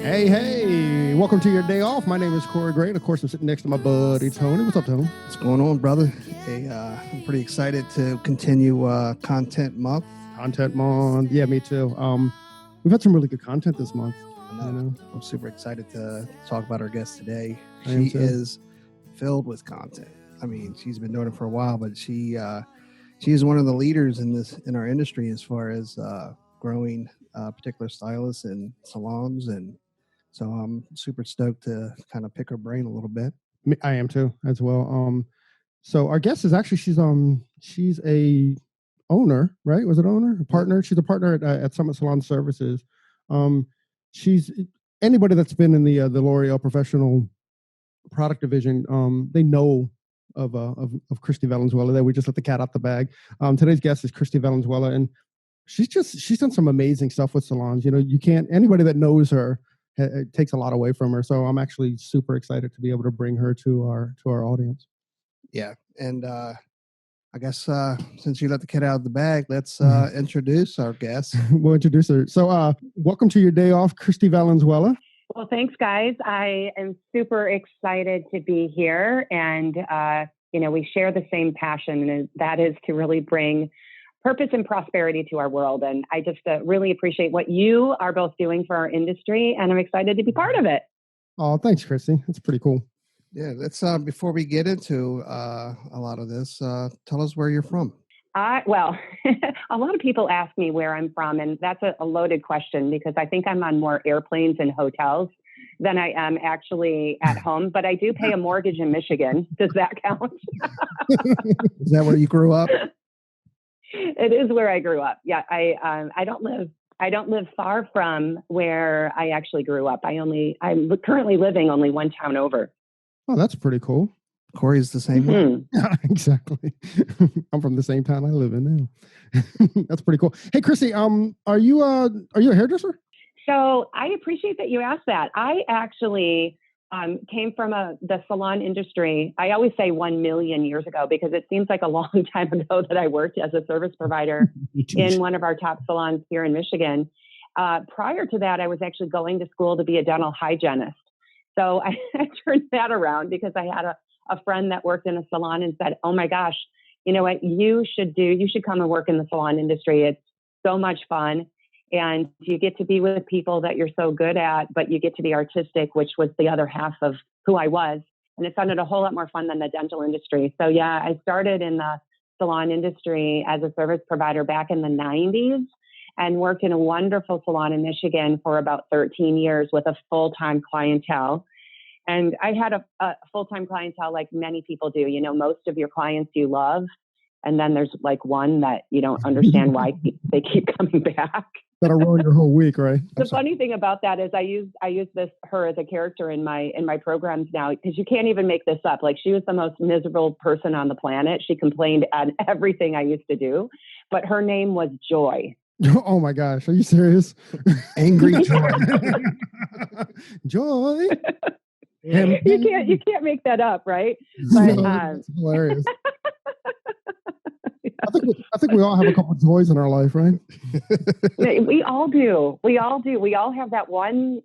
Hey, welcome to your day off. My name is Corey Gray. Of course, I'm sitting next to my buddy, Tony. What's up, Tony? What's going on, brother? Hey, I'm pretty excited to continue Content Month. Content Month. Yeah, me too. We've had some really good content this month. I know. I'm super excited to talk about our guest today. I She is filled with content. I mean, she's been doing it for a while, but she is one of the leaders in our industry as far as growing particular stylists and salons, and so I'm super stoked to kind of pick her brain a little bit. I am too, as well. So our guest is actually she's a owner, right? Was it owner? A partner? She's a partner at Summit Salon Services. She's anybody that's been in the L'Oreal professional product division. They know of Kristi Valenzuela. There, we just let the cat out the bag. Today's guest is Kristi Valenzuela, and she's done some amazing stuff with salons. You know, anybody that knows her, it takes a lot away from her. So I'm actually super excited to be able to bring her to our audience. Yeah, and I guess since you let the cat out of the bag, let's introduce our guest. We'll introduce her. So welcome to your day off, Kristi Valenzuela. Well, thanks, guys. I am super excited to be here. And, we share the same passion, and that is to really bring purpose and prosperity to our world. And I just really appreciate what you are both doing for our industry, and I'm excited to be part of it. Oh, thanks, Kristi. That's pretty cool. Yeah, let's before we get into a lot of this, tell us where you're from. Well, a lot of people ask me where I'm from, and that's a loaded question because I think I'm on more airplanes and hotels than I am actually at home. But I do pay a mortgage in Michigan. Does that count? Is that where you grew up? It is where I grew up. Yeah, I don't live far from where I actually grew up. I'm currently living only one town over. Oh, that's pretty cool. Corey's the same way. Yeah, exactly. I'm from the same town I live in now. That's pretty cool. Hey, Kristi, are you a hairdresser? So I appreciate that you asked that. I actually came from the salon industry. I always say 1 million years ago because it seems like a long time ago that I worked as a service provider in one of our top salons here in Michigan. Prior to that, I was actually going to school to be a dental hygienist. So I turned that around because I had a friend that worked in a salon and said, "Oh my gosh, you know what you should come and work in the salon industry. It's so much fun. And you get to be with people that you're so good at, but you get to be artistic," which was the other half of who I was. And it sounded a whole lot more fun than the dental industry. So yeah, I started in the salon industry as a service provider back in the 90s and worked in a wonderful salon in Michigan for about 13 years with a full-time clientele. And I had a full-time clientele like many people do. You know, most of your clients you love, and then there's like one that you don't understand why they keep coming back. That'll ruin your whole week, right? The funny thing about that is I use her as a character in my programs now because you can't even make this up. Like, she was the most miserable person on the planet. She complained at everything I used to do, but her name was Joy. Oh my gosh, are you serious? Angry Joy. Joy. You can't make that up, right? But that's hilarious. I think we all have a couple of joys in our life, right? We all do. We all have that one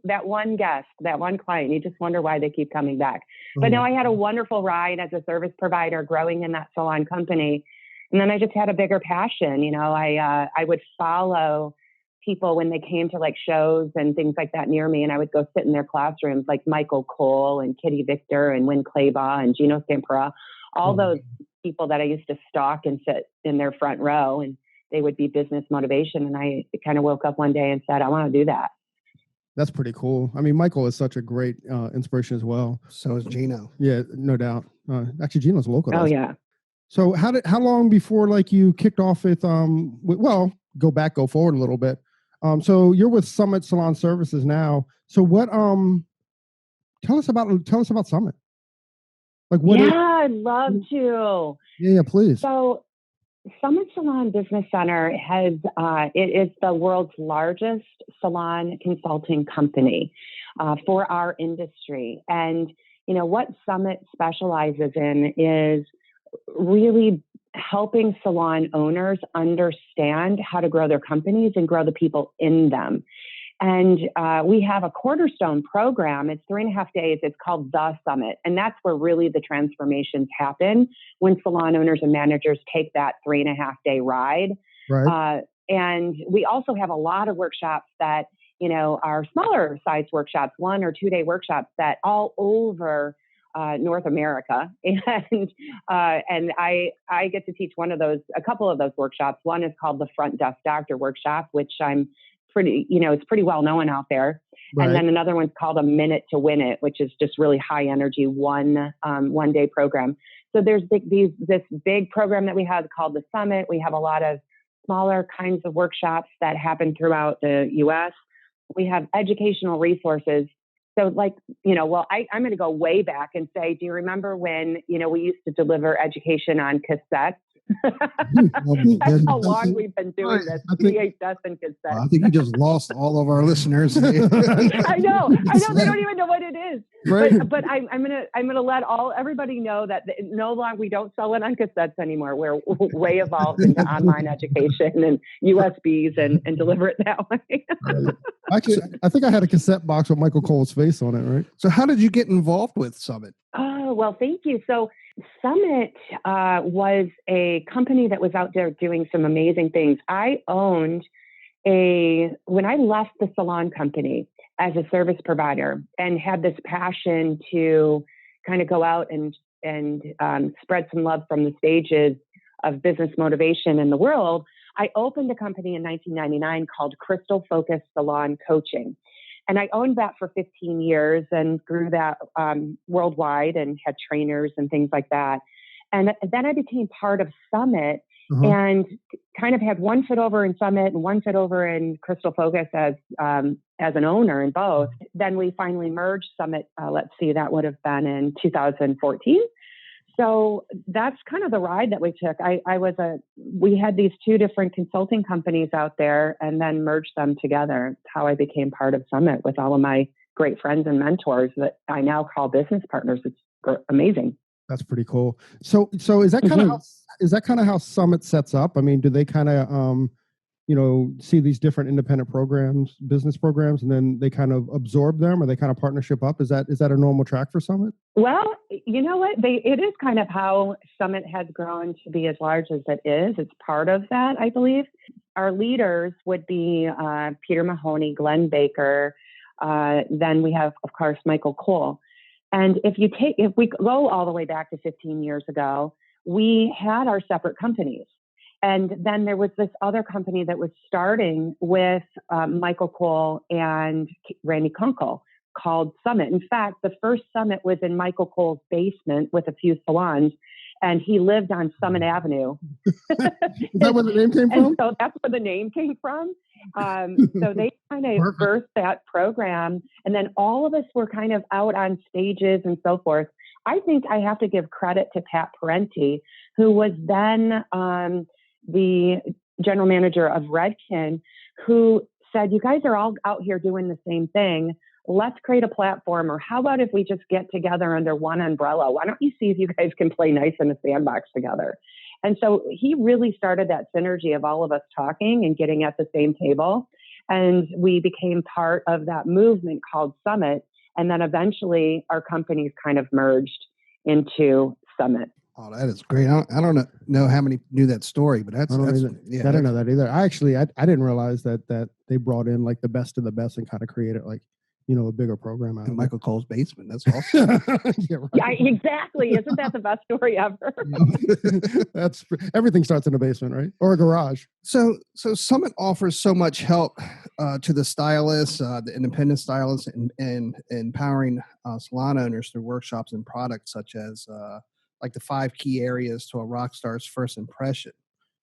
guest, that one client. You just wonder why they keep coming back. But no, I had a wonderful ride as a service provider growing in that salon company. And then I just had a bigger passion. You know, I would follow people when they came to like shows and things like that near me. And I would go sit in their classrooms like Michael Cole and Kitty Victor and Win Claybaugh and Gino Stampera, all those people that I used to stalk and sit in their front row, and they would be business motivation. And I kind of woke up one day and said, I want to do that. That's pretty cool. I mean, Michael is such a great inspiration as well. So is Gino. Yeah, no doubt. Actually, Gino's local. Oh yeah. So how long before like you kicked off with go forward a little bit. So you're with Summit Salon Services now. So what tell us about Summit. Like what I'd love to. Yeah, please. So Summit Salon Business Center it is the world's largest salon consulting company for our industry. And you know what Summit specializes in is really helping salon owners understand how to grow their companies and grow the people in them. And we have a cornerstone program. It's 3.5 days. It's called The Summit. And that's where really the transformations happen when salon owners and managers take that 3.5 day ride. Right. And we also have a lot of workshops that, are smaller size workshops, 1 or 2 day workshops that all over North America. And I get to teach a couple of those workshops. One is called the Front Desk Doctor Workshop, which I'm it's pretty well known out there. Right. And then another one's called A Minute to Win It, which is just really high energy, one day program. So there's this big program that we have called the Summit. We have a lot of smaller kinds of workshops that happen throughout the U.S. We have educational resources. So I'm going to go way back and say, do you remember when, we used to deliver education on cassettes? That's how long we've been doing this, VHS and cassette. I think you just lost all of our listeners. I know. They don't even know what it is. Right. But I'm gonna let everybody know that no longer we don't sell it on cassettes anymore. We're way evolved into online education and USBs and deliver it that way. Right. Actually, I think I had a cassette box with Michael Cole's face on it, right? So how did you get involved with Summit? Oh, well, thank you. So Summit was a company that was out there doing some amazing things. I owned when I left the salon company as a service provider and had this passion to kind of go out and spread some love from the stages of business motivation in the world, I opened a company in 1999 called Crystal Focus Salon Coaching. And I owned that for 15 years and grew that worldwide and had trainers and things like that. And then I became part of Summit and kind of had one foot over in Summit and one foot over in Crystal Focus as an owner in both. Then we finally merged Summit. That would have been in 2014. So that's kind of the ride that we took. We had these 2 different consulting companies out there and then merged them together. It's how I became part of Summit with all of my great friends and mentors that I now call business partners. It's amazing. That's pretty cool. So is that kind of how Summit sets up? I mean, do they kind of see these different independent programs, business programs, and then they kind of absorb them, or they kind of partnership up? Is that a normal track for Summit? Well, you know what? It is kind of how Summit has grown to be as large as it is. It's part of that, I believe. Our leaders would be Peter Mahoney, Glenn Baker. Then we have, of course, Michael Cole. And if we go all the way back to 15 years ago, we had our separate companies. And then there was this other company that was starting with Michael Cole and Randy Kunkel called Summit. In fact, the first Summit was in Michael Cole's basement with a few salons, and he lived on Summit Avenue. Is that where the name came from? And so that's where the name came from. So they kind of birthed that program. And then all of us were kind of out on stages and so forth. I think I have to give credit to Pat Parenti, who was then the general manager of Redken, who said, you guys are all out here doing the same thing. Let's create a platform, or how about if we just get together under one umbrella? Why don't you see if you guys can play nice in a sandbox together? And so he really started that synergy of all of us talking and getting at the same table. And we became part of that movement called Summit. And then eventually our companies kind of merged into Summit. Oh, that is great. I don't know how many knew that story, but that's I didn't know that either. I didn't realize that they brought in like the best of the best and kind of created like, a bigger program out of Michael Cole's basement. That's awesome. Yeah, right. Yeah, exactly. Isn't that the best story ever? That's everything starts in a basement, right? Or a garage. So Summit offers so much help to the stylists, the independent stylists, and empowering salon owners through workshops and products such as like the 5 key areas to a rock star's first impression.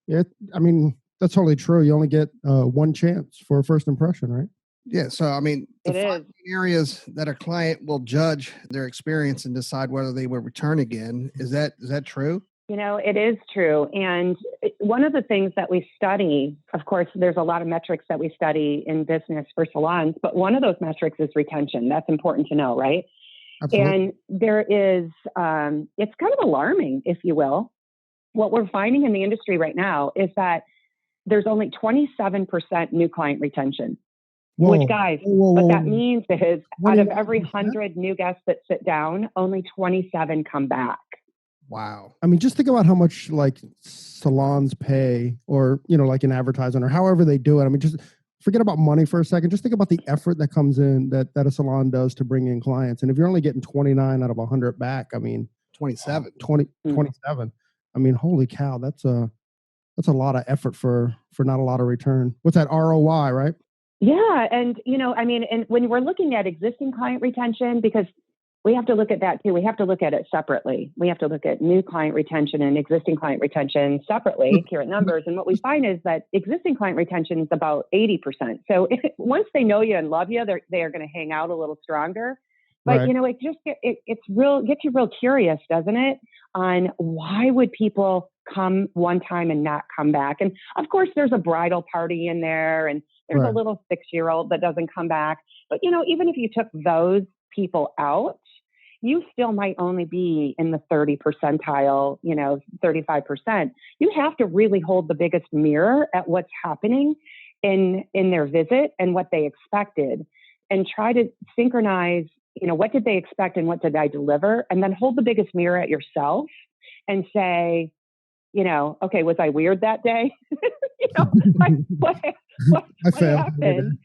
Yeah, I mean, that's totally true. You only get one chance for a first impression, right? Yeah, so I mean, the 5 key areas that a client will judge their experience and decide whether they will return again. Is that true? It is true. And one of the things that we study, of course, there's a lot of metrics that we study in business for salons, but one of those metrics is retention. That's important to know, right? Absolutely. And there is, it's kind of alarming, if you will. What we're finding in the industry right now is that there's only 27% new client retention. Whoa, Which, guys, whoa, what whoa, that whoa. means is out of every 29%? 100 new guests that sit down, only 27 come back. Wow. I mean, just think about how much like salons pay, or, you know, like in advertising or however they do it. I mean, just forget about money for a second. Just think about the effort that comes in that a salon does to bring in clients. And if you're only getting 29 out of 100 back, I mean, 27. 27. I mean, holy cow, that's a lot of effort for not a lot of return. What's that ROI, right? Yeah. And, you know, I mean, and when we're looking at existing client retention, because we have to look at that too. We have to look at it separately. We have to look at new client retention and existing client retention separately here at Numbers. And what we find is that existing client retention is about 80%. So once they know you and love you, they are going to hang out a little stronger. But, Right. you know, it just gets you real curious, doesn't it? On why would people come one time and not come back? And of course, there's a bridal party in there, and there's Right. a little 6-year-old that doesn't come back. But, you know, even if you took those people out, you still might only be in the 30 percentile, you know, 35%. You have to really hold the biggest mirror at what's happening in their visit and what they expected, and try to synchronize, you know, what did they expect and what did I deliver? And then hold the biggest mirror at yourself and say, you know, okay, was I weird that day? You know, like what happened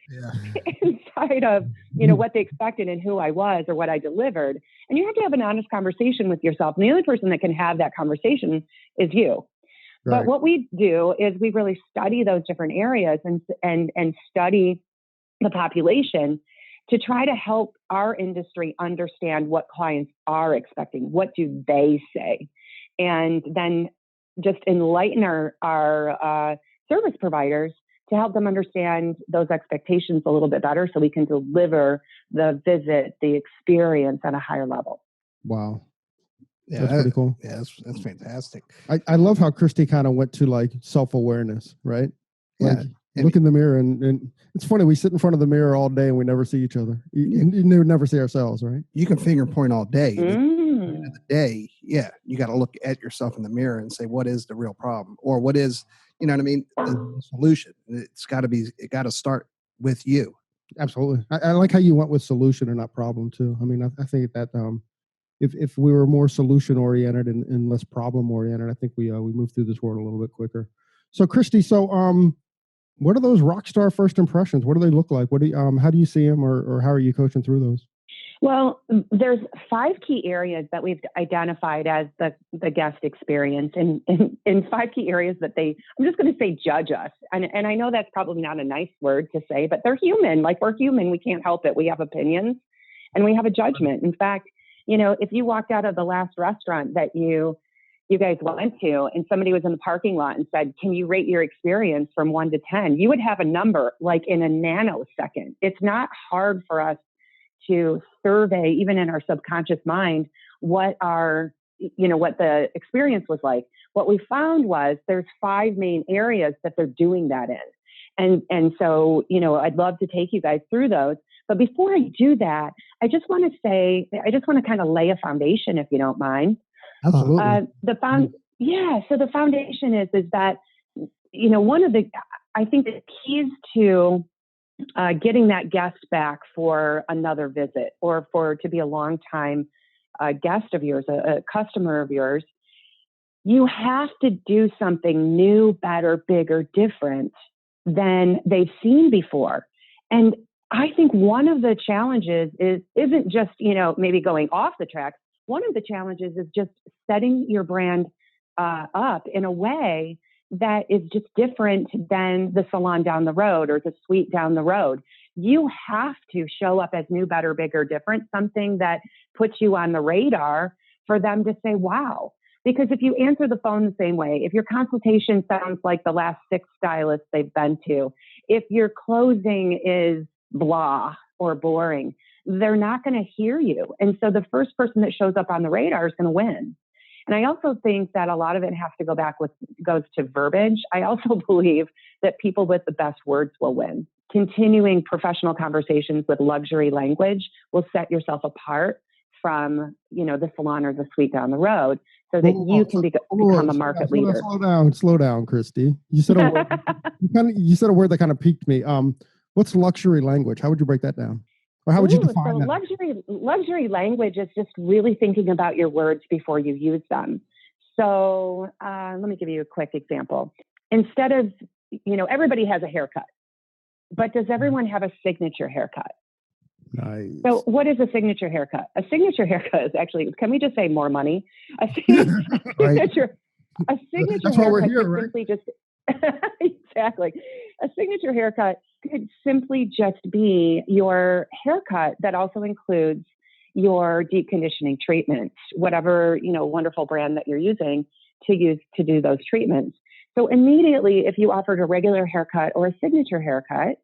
inside of, you know, what they expected and who I was or what I delivered. And you have to have an honest conversation with yourself. And the only person that can have that conversation is you. Right. But what we do is we really study those different areas and study the population to try to help our industry understand what clients are expecting. What do they say? And then just enlighten our service providers to help them understand those expectations a little bit better, so we can deliver the visit, the experience at a higher level. Wow. Yeah, That's pretty cool. Yeah, that's fantastic. I love how Kristi kind of went to like self-awareness, right? Like, Yeah. look in the mirror, and it's funny, we sit in front of the mirror all day and we never see each other. You never see ourselves, right? You can finger point all day. At the Mm. end of the day, yeah, you got to look at yourself in the mirror and say, what is the real problem? Or what is, you know what I mean, the solution? It got to start with you. Absolutely. I like how you went with solution and not problem too. I mean, I think that if we were more solution oriented and less problem oriented, I think we move through this world a little bit quicker. So Kristi, what are those rock star first impressions? What do they look like? What do you, how do you see them, or how are you coaching through those? Well, there's 5 key areas that we've identified as the guest experience, and in 5 key areas that I'm just going to say, judge us. And I know that's probably not a nice word to say, but they're human. Like, we're human. We can't help it. We have opinions and we have a judgment. In fact, you know, if you walked out of the last restaurant that you guys went to and somebody was in the parking lot and said, can you rate your experience from 1 to 10? You would have a number like in a nanosecond. It's not hard for us to survey, even in our subconscious mind, what the experience was like. What we found was there's 5 main areas that they're doing that in. And so, you know, I'd love to take you guys through those. But before I do that, I just want to kind of lay a foundation, if you don't mind. Absolutely. So the foundation is that, you know, I think the keys to getting that guest back for another visit, or to be a longtime guest of yours, a customer of yours, you have to do something new, better, bigger, different than they've seen before. And I think one of the challenges isn't just, you know, maybe going off the tracks. One of the challenges is just setting your brand up in a way that is just different than the salon down the road or the suite down the road. You have to show up as new, better, bigger, different, something that puts you on the radar for them to say, wow. Because if you answer the phone the same way, if your consultation sounds like the last 6 stylists they've been to, if your closing is blah or boring, they're not going to hear you. And so the first person that shows up on the radar is going to win. And I also think that a lot of it has to goes to verbiage. I also believe that people with the best words will win. Continuing professional conversations with luxury language will set yourself apart from, you know, the salon or the suite down the road, so that you can become a market leader. Slow down, Kristi. You said a word. You said a word that kind of piqued me. What's luxury language? How would you break that down? Or how would you Ooh, define so that? luxury language is just really thinking about your words before you use them. So let me give you a quick example. Instead of, everybody has a haircut, but does everyone have a signature haircut? Nice. So what is a signature haircut? A signature haircut is actually, can we just say more money? A Right. signature That's why we're haircut here, could right? simply just, exactly. A signature haircut could simply just be your haircut that also includes your deep conditioning treatments, whatever, wonderful brand that you're using to do those treatments. So immediately, if you offered a regular haircut or a signature haircut,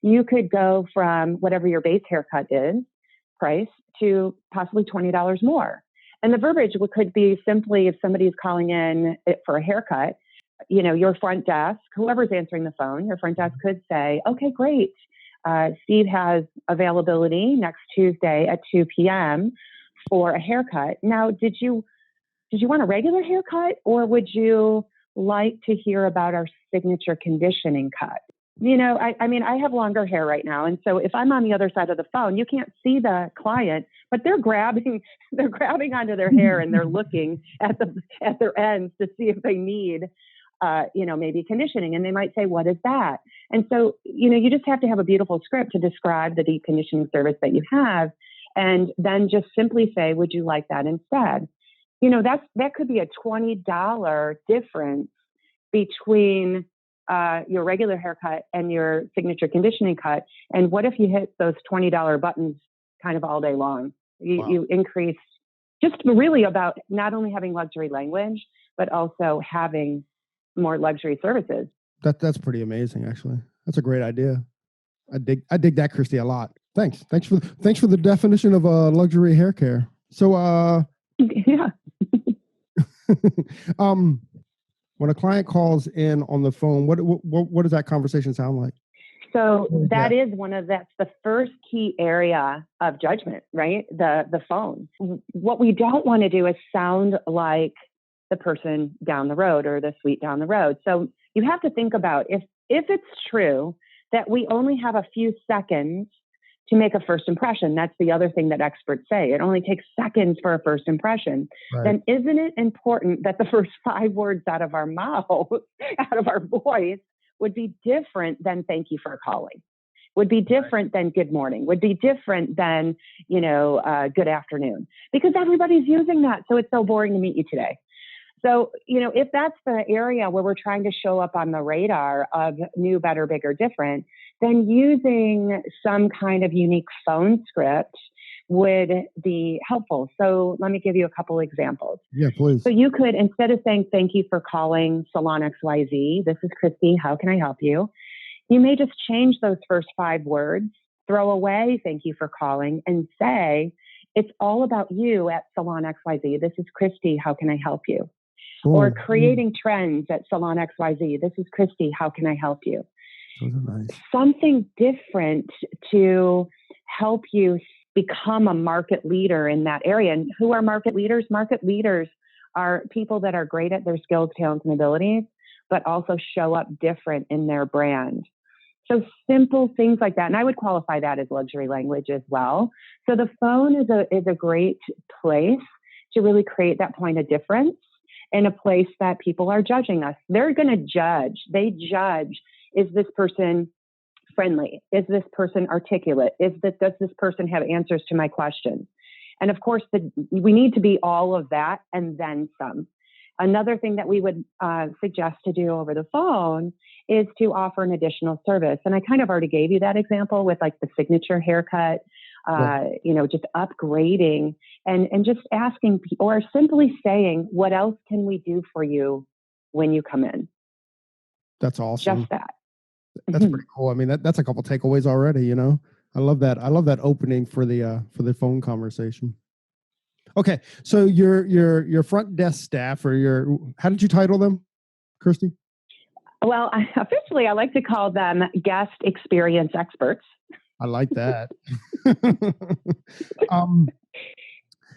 you could go from whatever your base haircut is, price, to possibly $20 more. And the verbiage could be simply, if somebody's calling in for a haircut, your front desk, whoever's answering the phone, your front desk could say, okay, great. Steve has availability next Tuesday at 2 p.m. for a haircut. Now, did you want a regular haircut, or would you like to hear about our signature conditioning cut? I have longer hair right now. And so if I'm on the other side of the phone, you can't see the client, but they're grabbing onto their hair and they're looking at their ends to see if they need, maybe conditioning. And they might say, what is that? And so, you just have to have a beautiful script to describe the deep conditioning service that you have. And then just simply say, would you like that instead? That could be a $20 difference between your regular haircut and your signature conditioning cut. And what if you hit those $20 buttons kind of all day long? You increase, just really about not only having luxury language, but also having more luxury services. That's pretty amazing, actually. That's a great idea. I dig that, Kristi, a lot. Thanks for the definition of luxury hair care. So yeah. When a client calls in on the phone, what does that conversation sound like? So that's the first key area of judgment, right? The phone. What we don't want to do is sound like the person down the road or the suite down the road. So you have to think about if it's true that we only have a few seconds to make a first impression. That's the other thing that experts say. It only takes seconds for a first impression. Right. Then isn't it important that the first 5 words out of our mouth, out of our voice, would be different than thank you for calling, would be different than good morning, would be different than, good afternoon, because everybody's using that. So it's so boring to meet you today. So, if that's the area where we're trying to show up on the radar of new, better, bigger, different, then using some kind of unique phone script would be helpful. So let me give you a couple examples. Yeah, please. So you could, instead of saying, thank you for calling Salon XYZ, this is Kristi, how can I help you? You may just change those first 5 words, throw away thank you for calling, and say, it's all about you at Salon XYZ. This is Kristi, how can I help you? Or creating trends at Salon XYZ. This is Kristi, how can I help you? Those are nice. Something different to help you become a market leader in that area. And who are market leaders? Market leaders are people that are great at their skills, talents, and abilities, but also show up different in their brand. So simple things like that. And I would qualify that as luxury language as well. So the phone is a great place to really create that point of difference in a place that people are judging us. They're going to judge. They judge, is this person friendly? Is this person articulate? Does this person have answers to my questions? And of course, we need to be all of that and then some. Another thing that we would suggest to do over the phone is to offer an additional service. And I kind of already gave you that example with like the signature haircut, just upgrading and just asking people, or simply saying, what else can we do for you when you come in? That's awesome. Just that. That's pretty cool. I mean, that's a couple takeaways already, I love that. I love that opening for the phone conversation. Okay. So your front desk staff, or how did you title them, Kristi? Well, officially, I like to call them guest experience experts. I like that.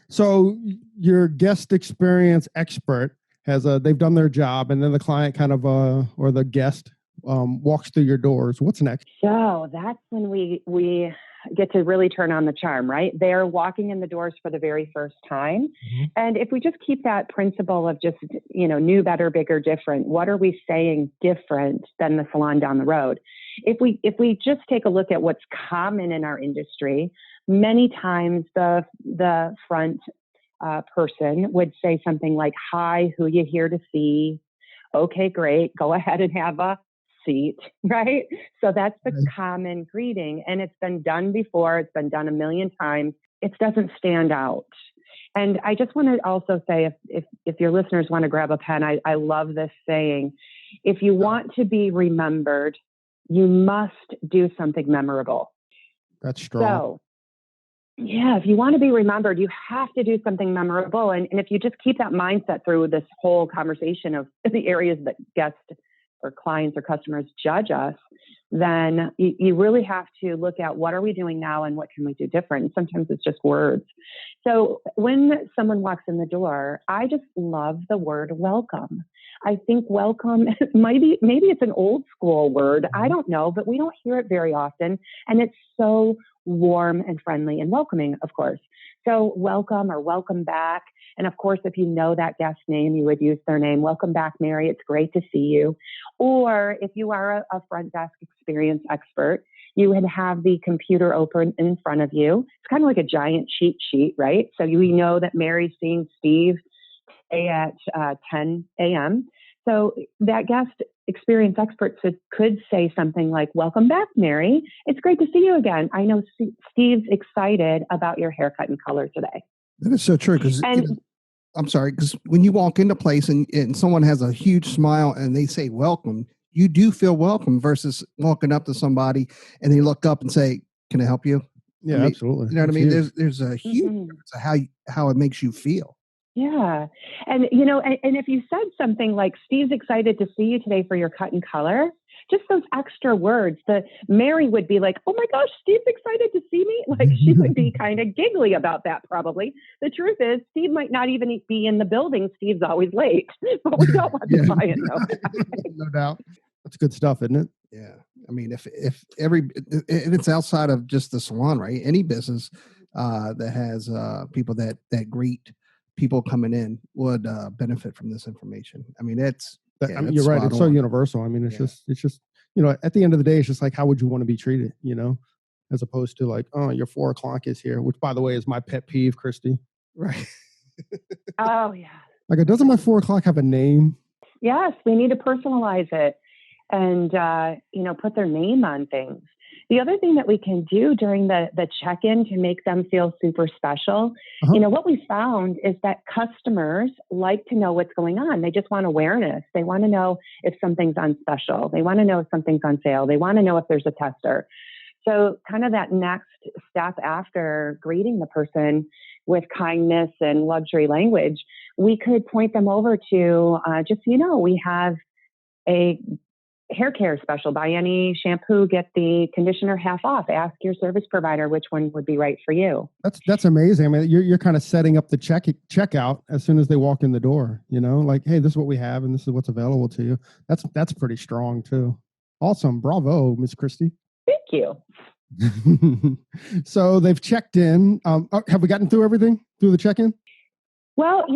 So your guest experience expert they've done their job, and then the client kind of, or the guest walks through your doors, what's next? So that's when we get to really turn on the charm, right? They're walking in the doors for the very first time. Mhm. And if we just keep that principle of just, new, better, bigger, different, what are we saying different than the salon down the road? If we just take a look at what's common in our industry, many times the front person would say something like, "Hi, who you here to see? Okay, great. Go ahead and have a seat," right? So that's the Right. common greeting. And it's been done before. It's been done a million times. It doesn't stand out. And I just want to also say, if your listeners want to grab a pen, I love this saying. If you want to be remembered, you must do something memorable. That's strong. So yeah, if you want to be remembered, you have to do something memorable. And if you just keep that mindset through this whole conversation of the areas that guests or clients or customers judge us, then you really have to look at what are we doing now and what can we do different. Sometimes it's just words. So when someone walks in the door, I just love the word welcome. I think welcome, maybe it's an old school word. I don't know, but we don't hear it very often. And it's so warm and friendly and welcoming, of course. So welcome or welcome back. And of course, if you know that guest name, you would use their name. Welcome back, Mary. It's great to see you. Or if you are a front desk experience expert, you would have the computer open in front of you. It's kind of like a giant cheat sheet, right? So you know that Mary's seeing Steve at 10 a.m. So that guest experience expert could say something like, "Welcome back, Mary. It's great to see you again. I know Steve's excited about your haircut and color today." That is so true. Because I'm sorry, because when you walk into place and someone has a huge smile and they say welcome, you do feel welcome versus walking up to somebody and they look up and say, "Can I help you?" Yeah, I mean, absolutely. You know what I It's mean? huge. There's a huge difference of how it makes you feel. Yeah. And, and if you said something like, "Steve's excited to see you today for your cut and color," just those extra words, Mary would be like, "Oh my gosh, Steve's excited to see me." Like she would be kind of giggly about that probably. The truth is, Steve might not even be in the building. Steve's always late, but we don't want the client to know that. No doubt. That's good stuff, isn't it? Yeah. I mean, if it's outside of just the salon, right? Any business that has people that greet people coming in would benefit from this information. I mean, that's You're right. spot It's so on. universal. I mean, it's Yeah. just, at the end of the day, it's just like, how would you want to be treated, as opposed to like, "Oh, your 4 o'clock is here," which by the way is my pet peeve, Kristi. Right. Oh, yeah. Like, doesn't my 4 o'clock have a name? Yes, we need to personalize it and, put their name on things. The other thing that we can do during the check-in to make them feel super special, Uh-huh. what we found is that customers like to know what's going on. They just want awareness. They want to know if something's on special. They want to know if something's on sale. They want to know if there's a tester. So kind of that next step after greeting the person with kindness and luxury language, we could point them over to we have a hair care special. Buy any shampoo, get the conditioner half off. Ask your service provider which one would be right for you. That's amazing. I mean, you're kind of setting up the checkout as soon as they walk in the door, like, "Hey, this is what we have and this is what's available to you." That's pretty strong too. Awesome. Bravo, Miss Kristi. Thank you. So they've checked in. Have we gotten through everything through the check-in? Well,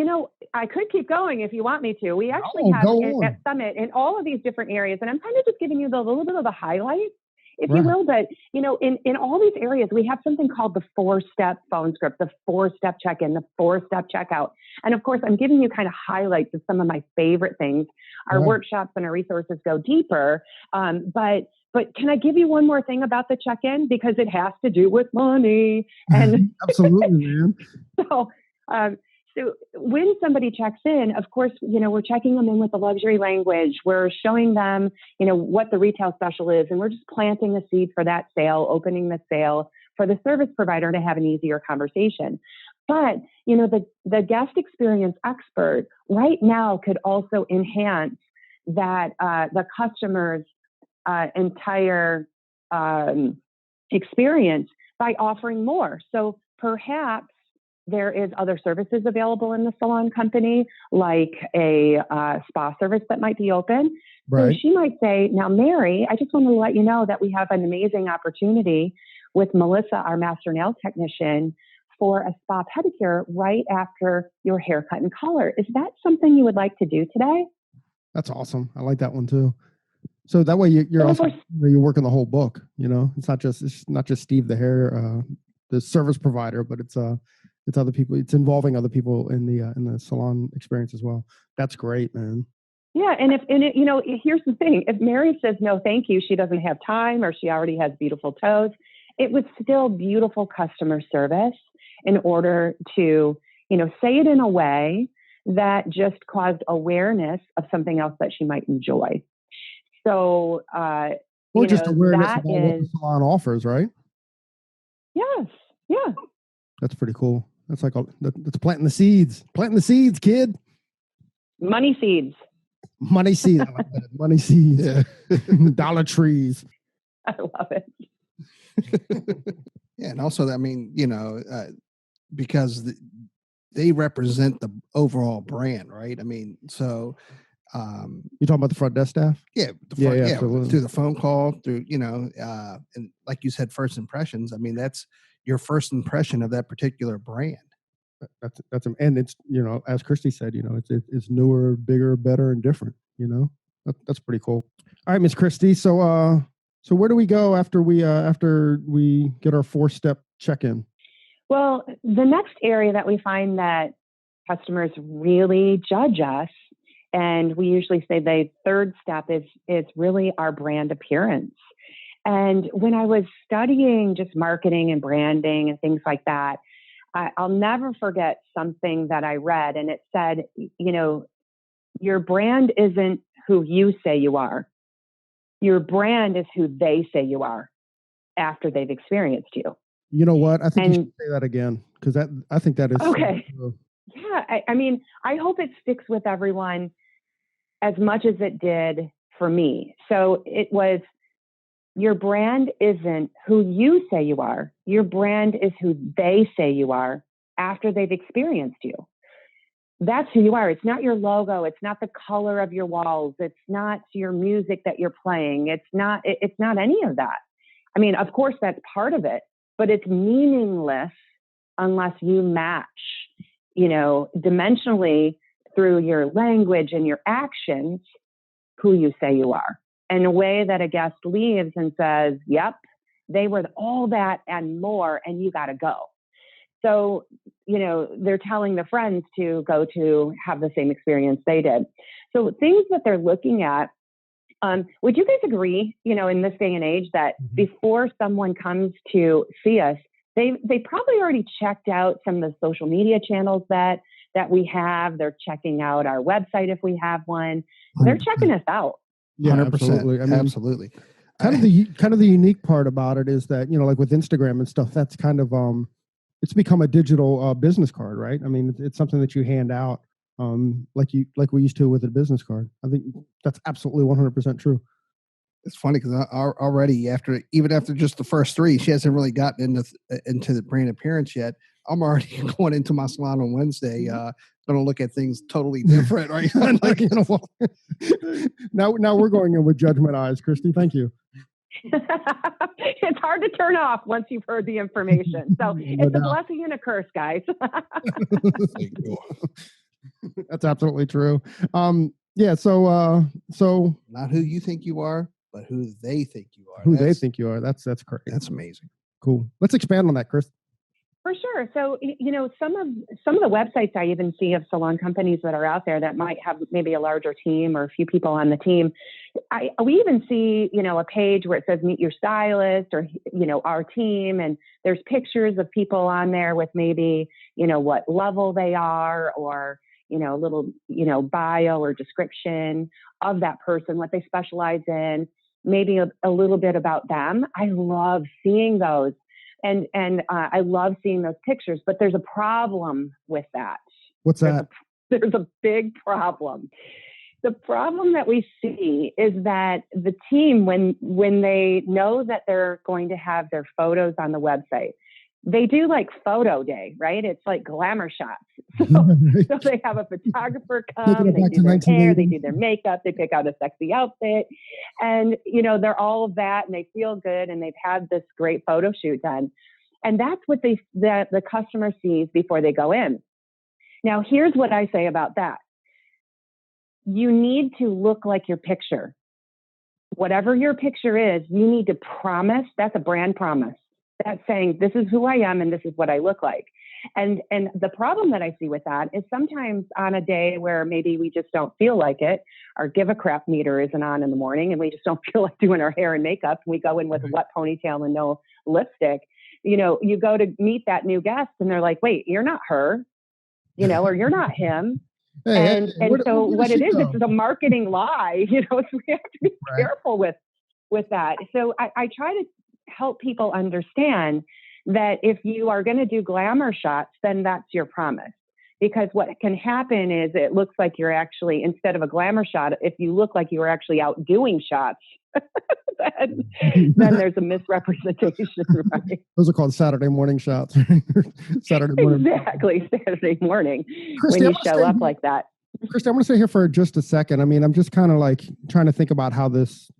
I could keep going if you want me to. We actually have go on. at Summit in all of these different areas, and I'm kind of just giving you a little bit of the highlights, if you Right. will. But, in all these areas, we have something called the 4-step phone script, the 4-step check-in, the 4-step checkout. And of course, I'm giving you kind of highlights of some of my favorite things. Our Right. workshops and our resources go deeper. But can I give you one more thing about the check-in? Because it has to do with money. And Absolutely, man. So when somebody checks in, of course, we're checking them in with the luxury language. We're showing them, what the retail special is, and we're just planting the seed for that sale, opening the sale for the service provider to have an easier conversation. But, the guest experience expert right now could also enhance that, the customer's entire experience by offering more. So perhaps there is other services available in the salon company, like a spa service that might be open. So Right. she might say, now, Mary, I just want to let you know that we have an amazing opportunity with Melissa, our master nail technician, for a spa pedicure right after your haircut and color. Is that something you would like to do today? That's awesome. I like that one too. So that way you're So also you're working the whole book. It's not just Steve the service provider, but it's other people. It's involving other people in the salon experience as well. That's great, man. Yeah, and here's the thing: if Mary says no, thank you, she doesn't have time, or she already has beautiful toes, it was still beautiful customer service in order to, say it in a way that just caused awareness of something else that she might enjoy. So, Or just awareness that about what the salon offers, right? Yes, yeah. That's pretty cool. That's that's planting the seeds. Planting the seeds, kid. Money seeds. Money seeds. I like that. Money seeds. Yeah. Dollar trees. I love it. Yeah, and also, because they represent the overall brand, right? I mean, so you talking about the front desk staff? Yeah, through the phone call, through and like you said, first impressions. I mean, that's your first impression of that particular brand. That's and it's as Kristi said, it's newer, bigger, better, and different. That's pretty cool. All right, Miss Kristi. So where do we go after we get our 4-step check-in? Well, the next area that we find that customers really judge us, and we usually say the third step is really our brand appearance. And when I was studying just marketing and branding and things like that, I'll never forget something that I read, and it said, your brand isn't who you say you are. Your brand is who they say you are after they've experienced you. You know what? I think you should say that again, because I think that is okay. So yeah, I mean, I hope it sticks with everyone as much as it did for me. So it was, your brand isn't who you say you are. Your brand is who they say you are after they've experienced you. That's who you are. It's not your logo. It's not the color of your walls. It's not your music that you're playing. It's not any of that. I mean, of course, that's part of it, but it's meaningless unless you match, dimensionally through your language and your actions, who you say you are, in a way that a guest leaves and says, yep, they were all that and more, and you got to go. So, they're telling the friends to go to have the same experience they did. So things that they're looking at, would you guys agree, in this day and age that before someone comes to see us, they probably already checked out some of the social media channels that we have. They're checking out our website if we have one. They're 100%. checking us out. Yeah, 100%. absolutely. I mean, absolutely. Kind of the unique part about it is that, like with Instagram and stuff, that's kind of it's become a digital business card, right? I mean, it's something that you hand out like we used to with a business card. I think that's absolutely 100% true. It's funny because already after just the first 3, she hasn't really gotten into the brand appearance yet. I'm already going into my salon on Wednesday. Going to look at things totally different, right? Like, now we're going in with judgment eyes, Kristi. Thank you. It's hard to turn off once you've heard the information. So it's a blessing and a curse, guys. That's absolutely true. Yeah. So not who you think you are, but who they think you are. They think you are. That's great. That's amazing. Cool. Let's expand on that, Chris. For sure. So, some of the websites I even see of salon companies that are out there that might have maybe a larger team or a few people on the team. We even see, a page where it says meet your stylist or, our team. And there's pictures of people on there with maybe, what level they are or, a little, bio or description of that person, what they specialize in, maybe a little bit about them. I love seeing those. And I love seeing those pictures, but there's a problem with that. What's that? There's a big problem. The problem that we see is that the team, when they know that they're going to have their photos on the website, they do like photo day, right? It's like glamour shots. So they have a photographer come, they do their hair, they do their makeup, they pick out a sexy outfit. And, they're all of that and they feel good and they've had this great photo shoot done. And that's what the customer sees before they go in. Now, here's what I say about that. You need to look like your picture. Whatever your picture is, you need to promise. That's a brand promise. That's saying, this is who I am and this is what I look like. And the problem that I see with that is sometimes on a day where maybe we just don't feel like it, our give a crap meter isn't on in the morning and we just don't feel like doing our hair and makeup. We go in with a wet ponytail and no lipstick. You go to meet that new guest and they're like, wait, you're not her, or you're not him. And so what it is, it's a marketing lie, so we have to be careful with that. So I try to help people understand that if you are going to do glamour shots, then that's your promise. Because what can happen is it looks like you're actually, instead of a glamour shot, if you look like you were actually out doing shots, then there's a misrepresentation, right? Those are called Saturday morning shots. Saturday morning. Exactly, Saturday morning, Kristi, when you show up like that. Kristi, I want to stay here for just a second. I mean, I'm just kind of like trying to think about how this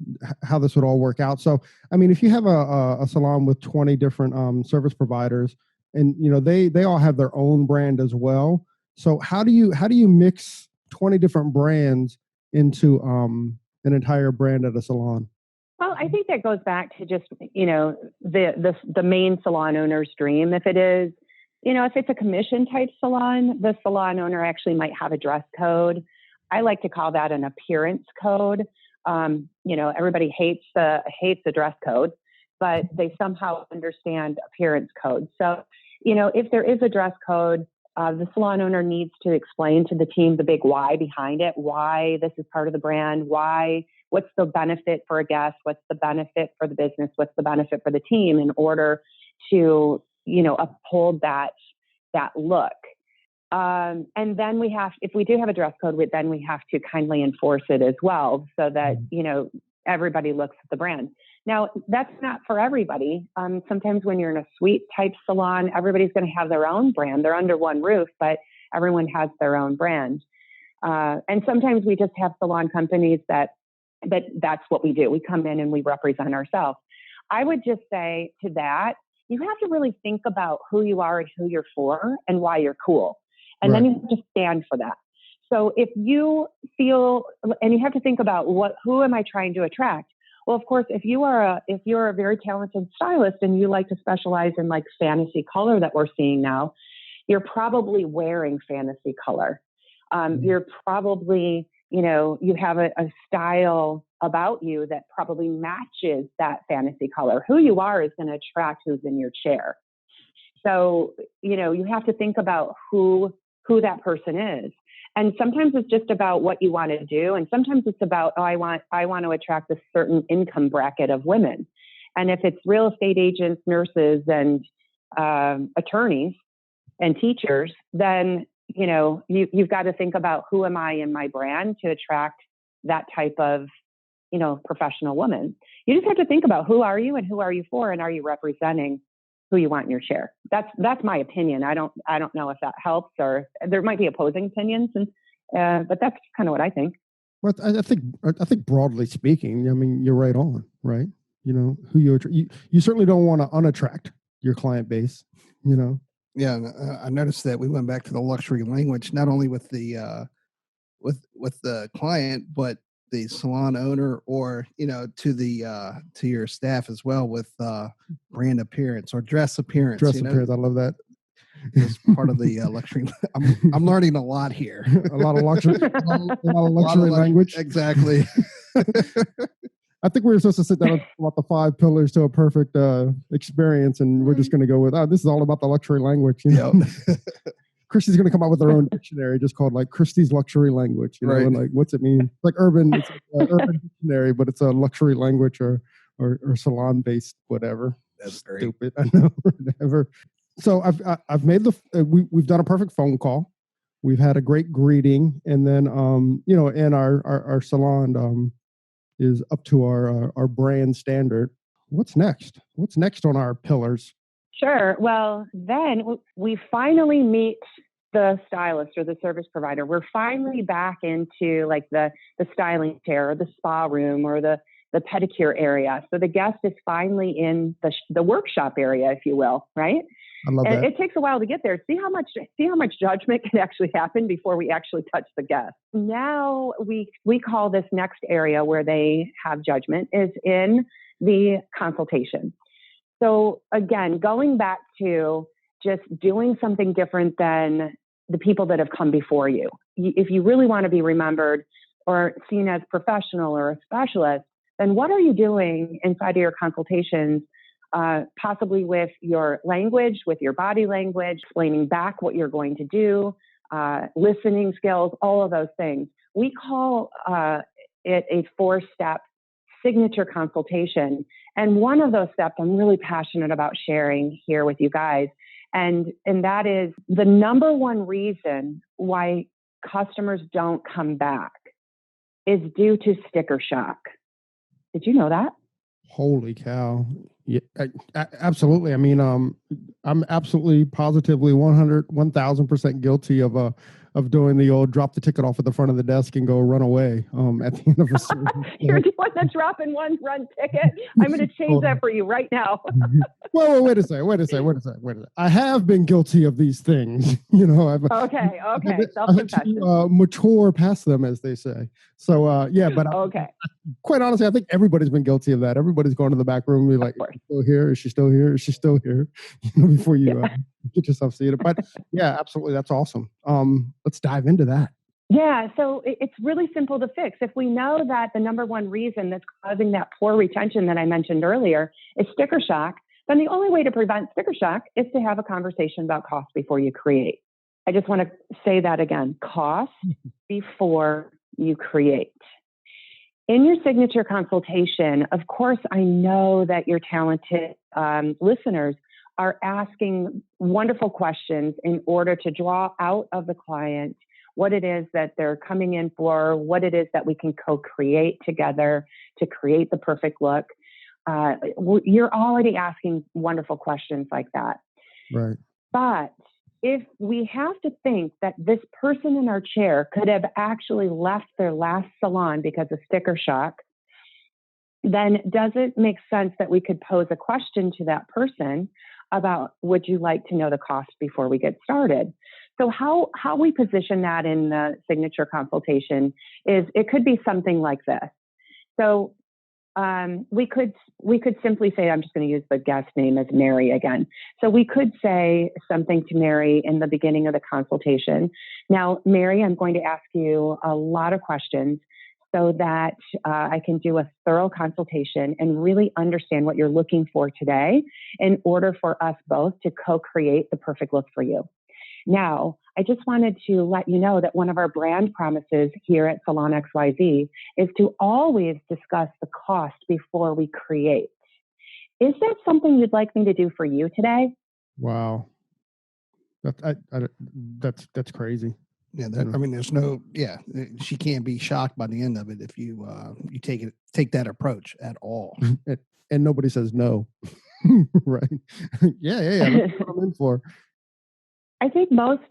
would all work out. So, I mean, if you have a salon with 20 different service providers, and they all have their own brand as well. So, how do you mix 20 different brands into an entire brand at a salon? Well, I think that goes back to just the main salon owner's dream. If it is, if it's a commission type salon, the salon owner actually might have a dress code. I like to call that an appearance code. Everybody hates the dress code, but they somehow understand appearance code. So, if there is a dress code, the salon owner needs to explain to the team the big why behind it, why this is part of the brand, what's the benefit for a guest, what's the benefit for the business, what's the benefit for the team in order to uphold that look. And then if we do have a dress code, then we have to kindly enforce it as well so that, everybody looks at the brand. Now, that's not for everybody. Sometimes when you're in a suite type salon, everybody's going to have their own brand. They're under one roof, but everyone has their own brand. And sometimes we just have salon companies that's what we do. We come in and we represent ourselves. I would just say to that, you have to really think about who you are and who you're for and why you're cool. And then you have to stand for that. So if you feel, and you have to think about who am I trying to attract? Well, of course, if you're a very talented stylist and you like to specialize in like fantasy color that we're seeing now, you're probably wearing fantasy color. You're probably, you have a style about you that probably matches that fantasy color. Who you are is going to attract who's in your chair. So, you have to think about who that person is. And sometimes it's just about what you want to do. And sometimes it's about, I want to attract a certain income bracket of women. And if it's real estate agents, nurses, and attorneys and teachers, then, you've got to think about who am I in my brand to attract that type of, professional woman. You just have to think about who are you and who are you for, and are you representing who you want in your chair? That's my opinion. I don't know if that helps, or there might be opposing opinions, but that's kind of what I think. Well, I think broadly speaking, I mean, you're right on, right? Who you certainly don't want to unattract your client base, Yeah, I noticed that we went back to the luxury language, not only with the with the client, but the salon owner, or to your staff as well, with brand appearance or dress appearance. Appearance, I love that. It's part of the luxury. I'm learning a lot here. a lot of luxury language. Exactly. I think we were supposed to sit down and talk about the 5 pillars to a perfect experience, and we're just going to go with, this is all about the luxury language. Kristi's going to come out with her own dictionary, just called like Kristi's luxury language. Right. And like, what's it mean? It's like urban urban dictionary, but it's a luxury language or salon based whatever. That's great. Stupid. I know. Whatever. So I've made we've done a perfect phone call. We've had a great greeting, and then and our salon is up to our brand standard. What's next? What's next on our pillars? Sure. Well, then we finally meet the stylist or the service provider. We're finally back into like the styling chair or the spa room or the pedicure area. So the guest is finally in the workshop area, if you will, right? I love And that. it takes a while to get there. See how much judgment can actually happen before we actually touch the guest. Now we call this next area where they have judgment is in the consultation. So again, going back to just doing something different than the people that have come before you. If you really want to be remembered or seen as professional or a specialist, then what are you doing inside of your consultations? Possibly with your language, with your body language, explaining back what you're going to do, listening skills, all of those things. We call it a 4-step signature consultation. And one of those steps I'm really passionate about sharing here with you guys. And that is the number one reason why customers don't come back is due to sticker shock. Did you know that? Holy cow. Yeah, absolutely. I mean, I'm absolutely positively 1000% guilty of doing the old drop the ticket off at the front of the desk and go run away at the end of a service. You're doing the drop in one run ticket. I'm going to change that for you right now. Well, wait a second. I have been guilty of these things. Okay. I had Self-confession. to mature past them, as they say. So, yeah, but Okay. Quite honestly, I think everybody's been guilty of that. Everybody's going to the back room and be like, "Is she still here? Is she still here? Is she still here?" Before you get yourself seated. But yeah, absolutely, that's awesome. Let's dive into that. Yeah, so it's really simple to fix. If we know that the number one reason that's causing that poor retention that I mentioned earlier is sticker shock, then the only way to prevent sticker shock is to have a conversation about cost before you create. I just want to say that again, cost before you create. In your signature consultation, of course, I know that your talented listeners are asking wonderful questions in order to draw out of the client what it is that they're coming in for, what it is that we can co-create together to create the perfect look. You're already asking wonderful questions like that. Right. But if we have to think that this person in our chair could have actually left their last salon because of sticker shock, then does it make sense that we could pose a question to that person about, would you like to know the cost before we get started? So how we position that in the signature consultation is it could be something like this. So we could simply say, I'm just going to use the guest name as Mary again. So we could say something to Mary in the beginning of the consultation. Now, Mary, I'm going to ask you a lot of questions so that I can do a thorough consultation and really understand what you're looking for today in order for us both to co-create the perfect look for you. Now, I just wanted to let you know that one of our brand promises here at Salon XYZ is to always discuss the cost before we create. Is that something you'd like me to do for you today? Wow. That's crazy. Yeah, I mean, there's no. Yeah, she can't be shocked by the end of it if you take that approach at all. And nobody says no, right? Yeah. That's what I'm in for. I think most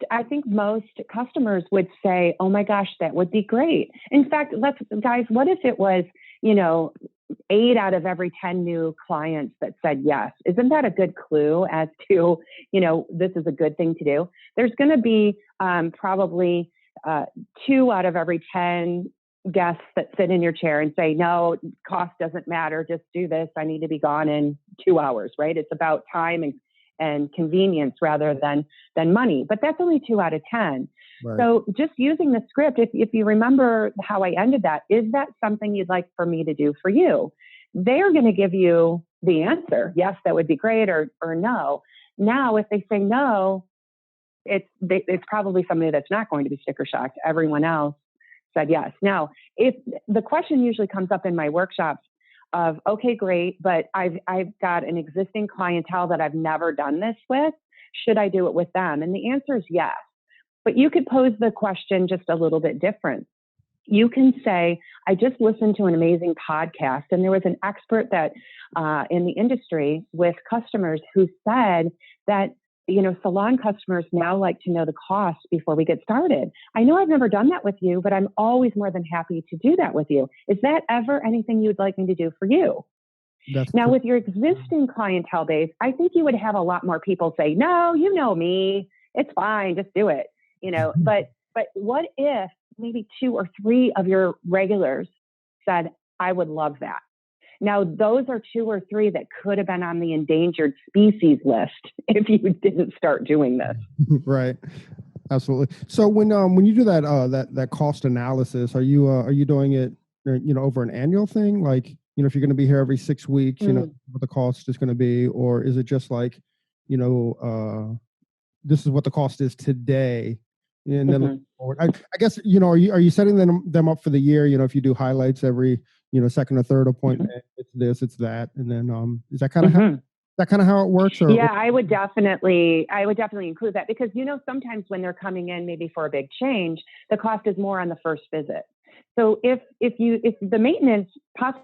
customers would say, "Oh my gosh, that would be great." In fact, guys, what if it was 8 out of every 10 new clients that said yes? Isn't that a good clue as to, this is a good thing to do? There's going to be probably 2 out of every 10 guests that sit in your chair and say, no, cost doesn't matter. Just do this. I need to be gone in 2 hours, right? It's about time and convenience rather than money. But that's only 2 out of 10. Right. So just using the script, if you remember how I ended that, is that something you'd like for me to do for you? They're going to give you the answer. Yes, that would be great, or no. Now, if they say no, it's probably somebody that's not going to be sticker shocked. Everyone else said yes. Now, if the question usually comes up in my workshops of, okay, great, but I've got an existing clientele that I've never done this with. Should I do it with them? And the answer is yes. But you could pose the question just a little bit different. You can say, I just listened to an amazing podcast, and there was an expert that in the industry with customers who said that, salon customers now like to know the cost before we get started. I know I've never done that with you, but I'm always more than happy to do that with you. Is that ever anything you'd like me to do for you? Now, with your existing clientele base, I think you would have a lot more people say, no, you know me, it's fine, just do it. But what if maybe 2 or 3 of your regulars said, I would love that? Now, those are 2 or 3 that could have been on the endangered species list if you didn't start doing this. Right. Absolutely. So when you do that cost analysis, are you doing it over an annual thing? Like, if you're going to be here every 6 weeks, what the cost is going to be, or is it just like, this is what the cost is today, and then looking forward? I guess are you setting them up for the year? If you do highlights every second or third appointment, it's this, it's that, and then is that kind of how it works? Yeah, I would definitely include that, because sometimes when they're coming in maybe for a big change, the cost is more on the first visit. So if the maintenance, possibly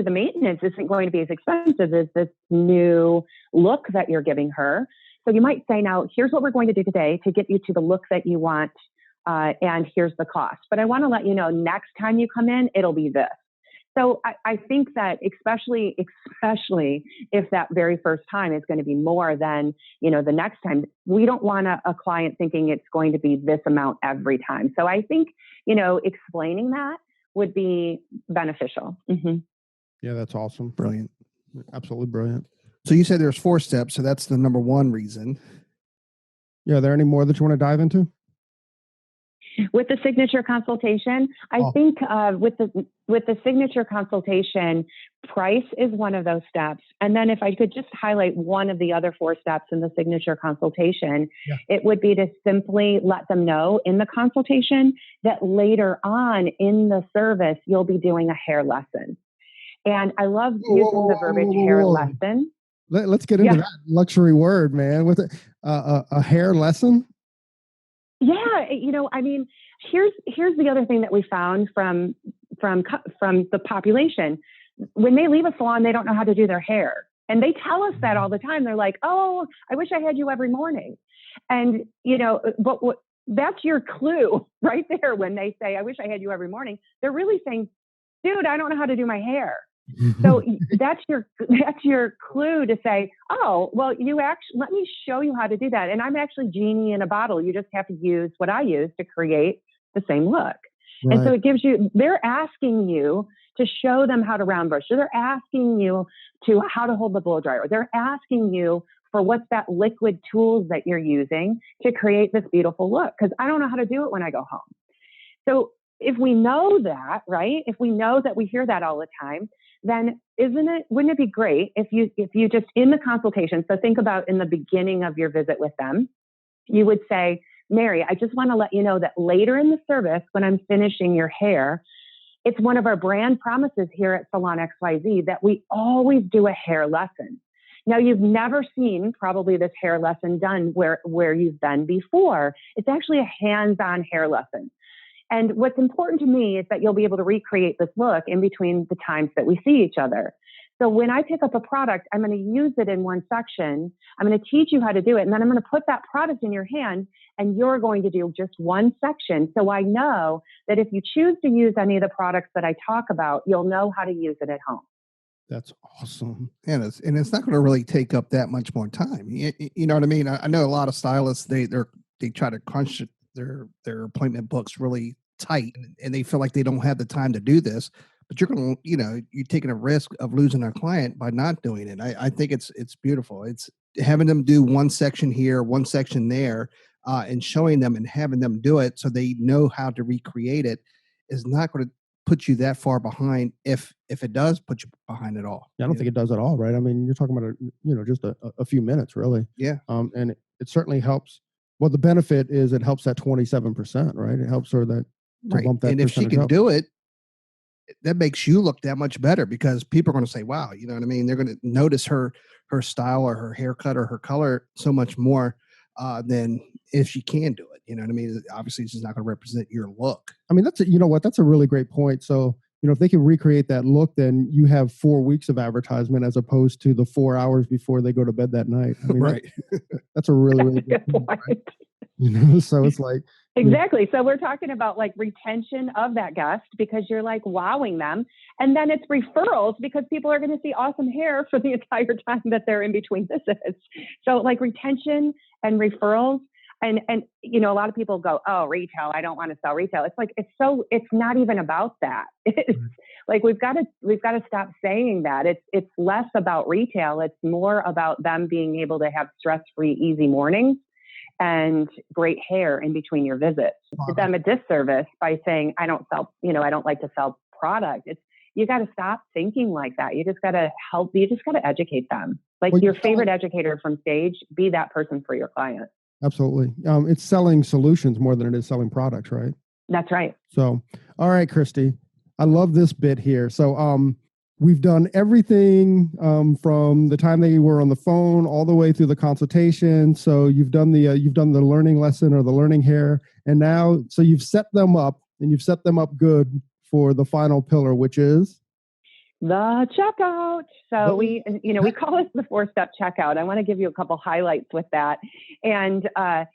the maintenance isn't going to be as expensive as this new look that you're giving her. So you might say, now here's what we're going to do today to get you to the look that you want, and here's the cost. But I want to let you know, next time you come in, it'll be this. So I think that especially if that very first time is going to be more than, the next time, we don't want a client thinking it's going to be this amount every time. So I think, explaining that would be beneficial. Mm-hmm. Yeah, that's awesome. Brilliant. Absolutely brilliant. So you said there's 4 steps. So that's the number 1 reason. Yeah. Are there any more that you want to dive into? With the signature consultation, I think with the signature consultation, price is one of those steps. And then if I could just highlight one of the other 4 steps in the signature consultation, it would be to simply let them know in the consultation that later on in the service, you'll be doing a hair lesson. And I love using the verbiage hair lesson. Let's get into that luxury word, man. With a hair lesson. Yeah, here's the other thing that we found from the population. When they leave a salon, they don't know how to do their hair, and they tell us that all the time. They're like, "Oh, I wish I had you every morning," and but that's your clue right there. When they say, "I wish I had you every morning," they're really saying, "Dude, I don't know how to do my hair." So that's your clue to say, oh, well, let me show you how to do that. And I'm actually genie in a bottle. You just have to use what I use to create the same look. Right. And so they're asking you to show them how to round brush. So they're asking you to how to hold the blow dryer. They're asking you for what's that liquid tools that you're using to create this beautiful look. Because I don't know how to do it when I go home. So if we know that, right? If we know that we hear that all the time, then wouldn't it be great if you just in the consultation, so think about in the beginning of your visit with them, you would say, Mary, I just want to let you know that later in the service, when I'm finishing your hair, it's one of our brand promises here at Salon XYZ that we always do a hair lesson. Now, you've never seen probably this hair lesson done where you've been before. It's actually a hands-on hair lesson. And what's important to me is that you'll be able to recreate this look in between the times that we see each other. So when I pick up a product, I'm going to use it in one section. I'm going to teach you how to do it. And then I'm going to put that product in your hand and you're going to do just one section. So I know that if you choose to use any of the products that I talk about, you'll know how to use it at home. That's awesome. And it's not going to really take up that much more time. You know what I mean? I know a lot of stylists, they try to crunch their appointment books really tight, and they feel like they don't have the time to do this. But you're taking a risk of losing a client by not doing it. I think it's beautiful. It's having them do one section here, one section there, and showing them and having them do it so they know how to recreate it is not going to put you that far behind if it does put you behind at all. Yeah, I don't think it does at all, right? I mean, you're talking about just a few minutes, really. Yeah. And it certainly helps. Well, the benefit is it helps that 27%, right? It helps her to bump that. And if she can up. do it, that makes you look that much better because people are going to say, wow, you know what I mean? They're going to notice her style or her haircut or her color so much more than if she can do it. You know what I mean? Obviously, it's just not going to represent your look. I mean, you know what, that's a really great point. So, you know, if they can recreate that look, then you have 4 weeks of advertisement as opposed to the 4 hours before they go to bed that night. I mean, Right. that's a really, really good point, right? You know, so it's like, exactly. So we're talking about like retention of that guest because you're like wowing them. And then it's referrals because people are going to see awesome hair for the entire time that they're in between visits. So like retention and referrals. And, you know, a lot of people go, oh, retail, I don't want to sell retail. It's like, it's not even about that. It's like, we've got to stop saying that. It's less about retail. It's more about them being able to have stress-free, easy mornings and great hair in between your visits. Did them a disservice by saying, I don't like to sell product. You got to stop thinking like that. You just got to educate them. Like your favorite educator from stage, be that person for your client. Absolutely. It's selling solutions more than it is selling products, right? That's right. So, all right, Kristi, I love this bit here. So, we've done everything from the time that you were on the phone all the way through the consultation. So you've done the learning lesson or the learning hair, and now so you've set them up good for the final pillar, which is the checkout. So we call it the 4-step checkout. I want to give you a couple highlights with that. And,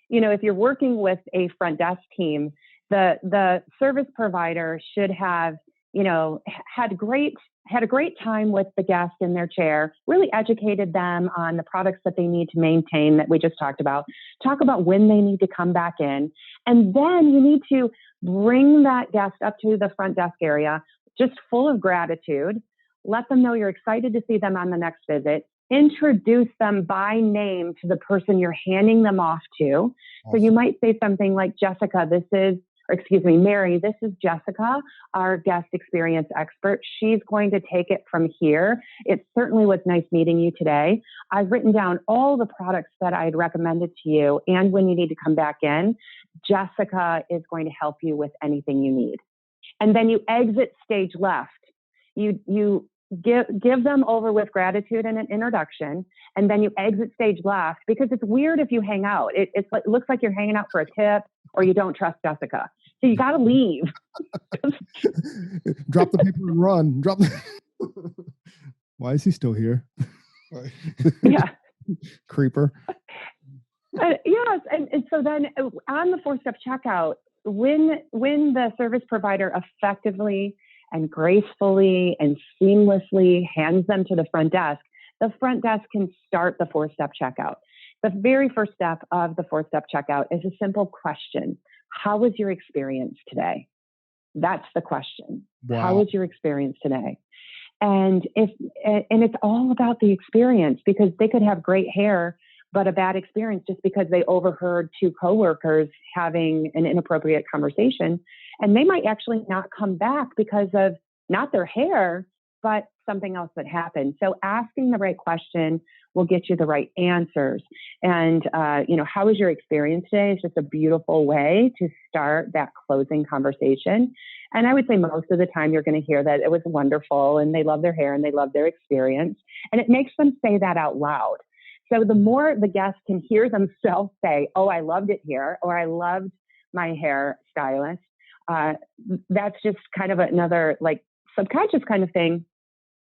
if you're working with a front desk team, the service provider should have, had a great time with the guest in their chair, really educated them on the products that they need to maintain that we just talked about, talk about when they need to come back in. And then you need to bring that guest up to the front desk area, just full of gratitude. Let them know you're excited to see them on the next visit. Introduce them by name to the person you're handing them off to. Awesome. So you might say something like, Mary, this is Jessica, our guest experience expert. She's going to take it from here. It certainly was nice meeting you today. I've written down all the products that I'd recommended to you. And when you need to come back in, Jessica is going to help you with anything you need. And then you exit stage left. You give them over with gratitude and an introduction, and then you exit stage left because it's weird if you hang out. It looks like you're hanging out for a tip or you don't trust Jessica. So you got to leave. Drop the paper and run. Why is he still here? Yeah. Creeper. Yes. And so then on the 4-step checkout, when the service provider effectively and gracefully and seamlessly hands them to the front desk can start the 4-step checkout. The very first step of the 4-step checkout is a simple question. How was your experience today? That's the question. Wow. How was your experience today? And it's all about the experience, because they could have great hair, but a bad experience just because they overheard 2 coworkers having an inappropriate conversation. And they might actually not come back because of not their hair, but something else that happened. So asking the right question will get you the right answers. And, how was your experience today? It's just a beautiful way to start that closing conversation. And I would say most of the time you're going to hear that it was wonderful and they love their hair and they love their experience. And it makes them say that out loud. So the more the guest can hear themselves say, oh, I loved it here, or I loved my hair stylist, that's just kind of another like subconscious kind of thing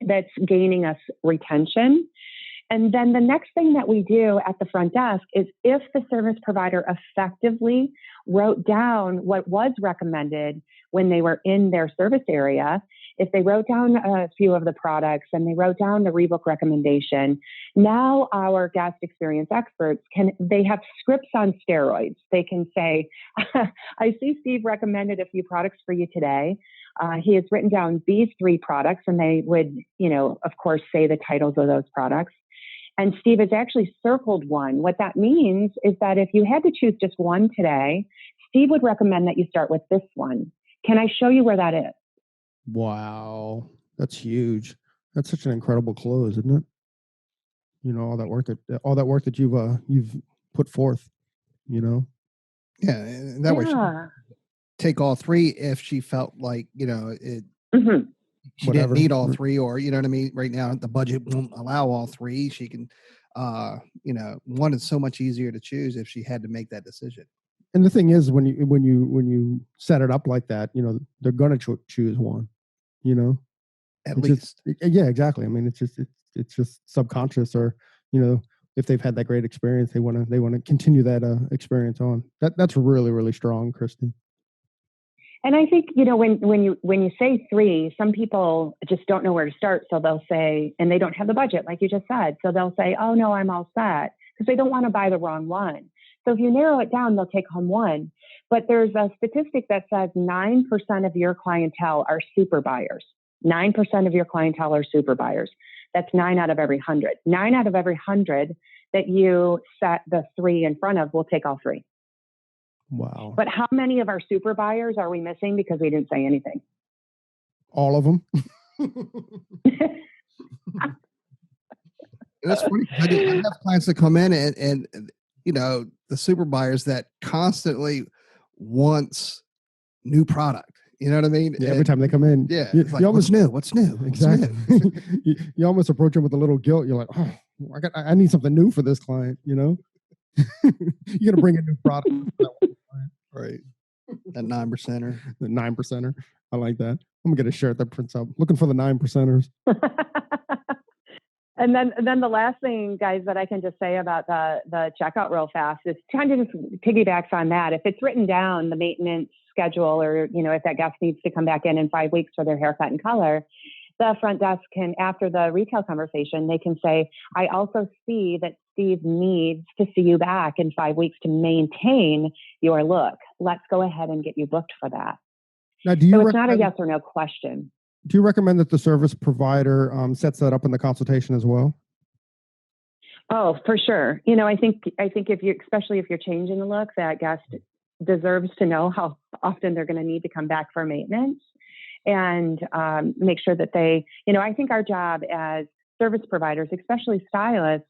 that's gaining us retention. And then the next thing that we do at the front desk is, if the service provider effectively wrote down what was recommended when they were in their service area, if they wrote down a few of the products and they wrote down the rebook recommendation, now our guest experience experts they have scripts on steroids. They can say, I see Steve recommended a few products for you today. He has written down these 3 products, and they would, of course, say the titles of those products. And Steve has actually circled one. What that means is that if you had to choose just one today, Steve would recommend that you start with this one. Can I show you where that is? Wow, that's huge. That's such an incredible close, isn't it? All that work that you've put forth. Yeah, and that way she take all 3 if she felt like it. Mm-hmm. She didn't need all 3, or you know what I mean. Right now, the budget won't allow all 3. She can, one is so much easier to choose if she had to make that decision. And the thing is, when you set it up like that, they're gonna choose one. At It's least. yeah, exactly. I mean, it's just subconscious, or if they've had that great experience, they want to continue that experience on. That's really, really strong, Kristi. And I think, when you say 3, some people just don't know where to start. So they'll say, and they don't have the budget, like you just said. So they'll say, oh no, I'm all set, because they don't want to buy the wrong one. So if you narrow it down, they'll take home one. But there's a statistic that says 9% of your clientele are super buyers. 9% of your clientele are super buyers. That's 9 out of every 100. 9 out of every 100 that you set the 3 in front of will take all 3. Wow. But how many of our super buyers are we missing because we didn't say anything? All of them. That's funny. I have clients that come in and the super buyers that constantly wants new product. You know what I mean? Yeah, every time they come in. Yeah. You It's like, almost, what's new? exactly. You almost approach them with a little guilt. You're like, oh, I need something new for this client, You're going to bring a new product. Right. That 9%er. The 9%er. I like that. I'm going to get a shirt that prints out, looking for the 9%ers. And then the last thing, guys, that I can just say about the checkout real fast is kind of just piggybacks on that. If it's written down, the maintenance schedule, or, if that guest needs to come back in 5 weeks for their haircut and color, the front desk can, after the retail conversation, they can say, I also see that Steve needs to see you back in 5 weeks to maintain your look. Let's go ahead and get you booked for that. Now, so it's not a yes or no question. Do you recommend that the service provider sets that up in the consultation as well? Oh, for sure. I think especially if you're changing the look, that guest deserves to know how often they're going to need to come back for maintenance, and make sure that they, I think our job as service providers, especially stylists,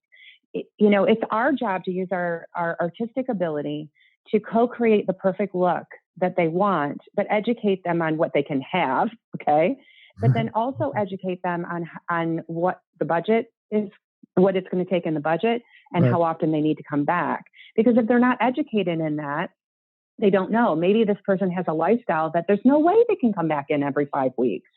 it's our job to use our artistic ability to co-create the perfect look that they want, but educate them on what they can have. Okay. But then also educate them on what the budget is, what it's going to take in the budget, and right. how often they need to come back. Because if they're not educated in that, they don't know. Maybe this person has a lifestyle that there's no way they can come back in every 5 weeks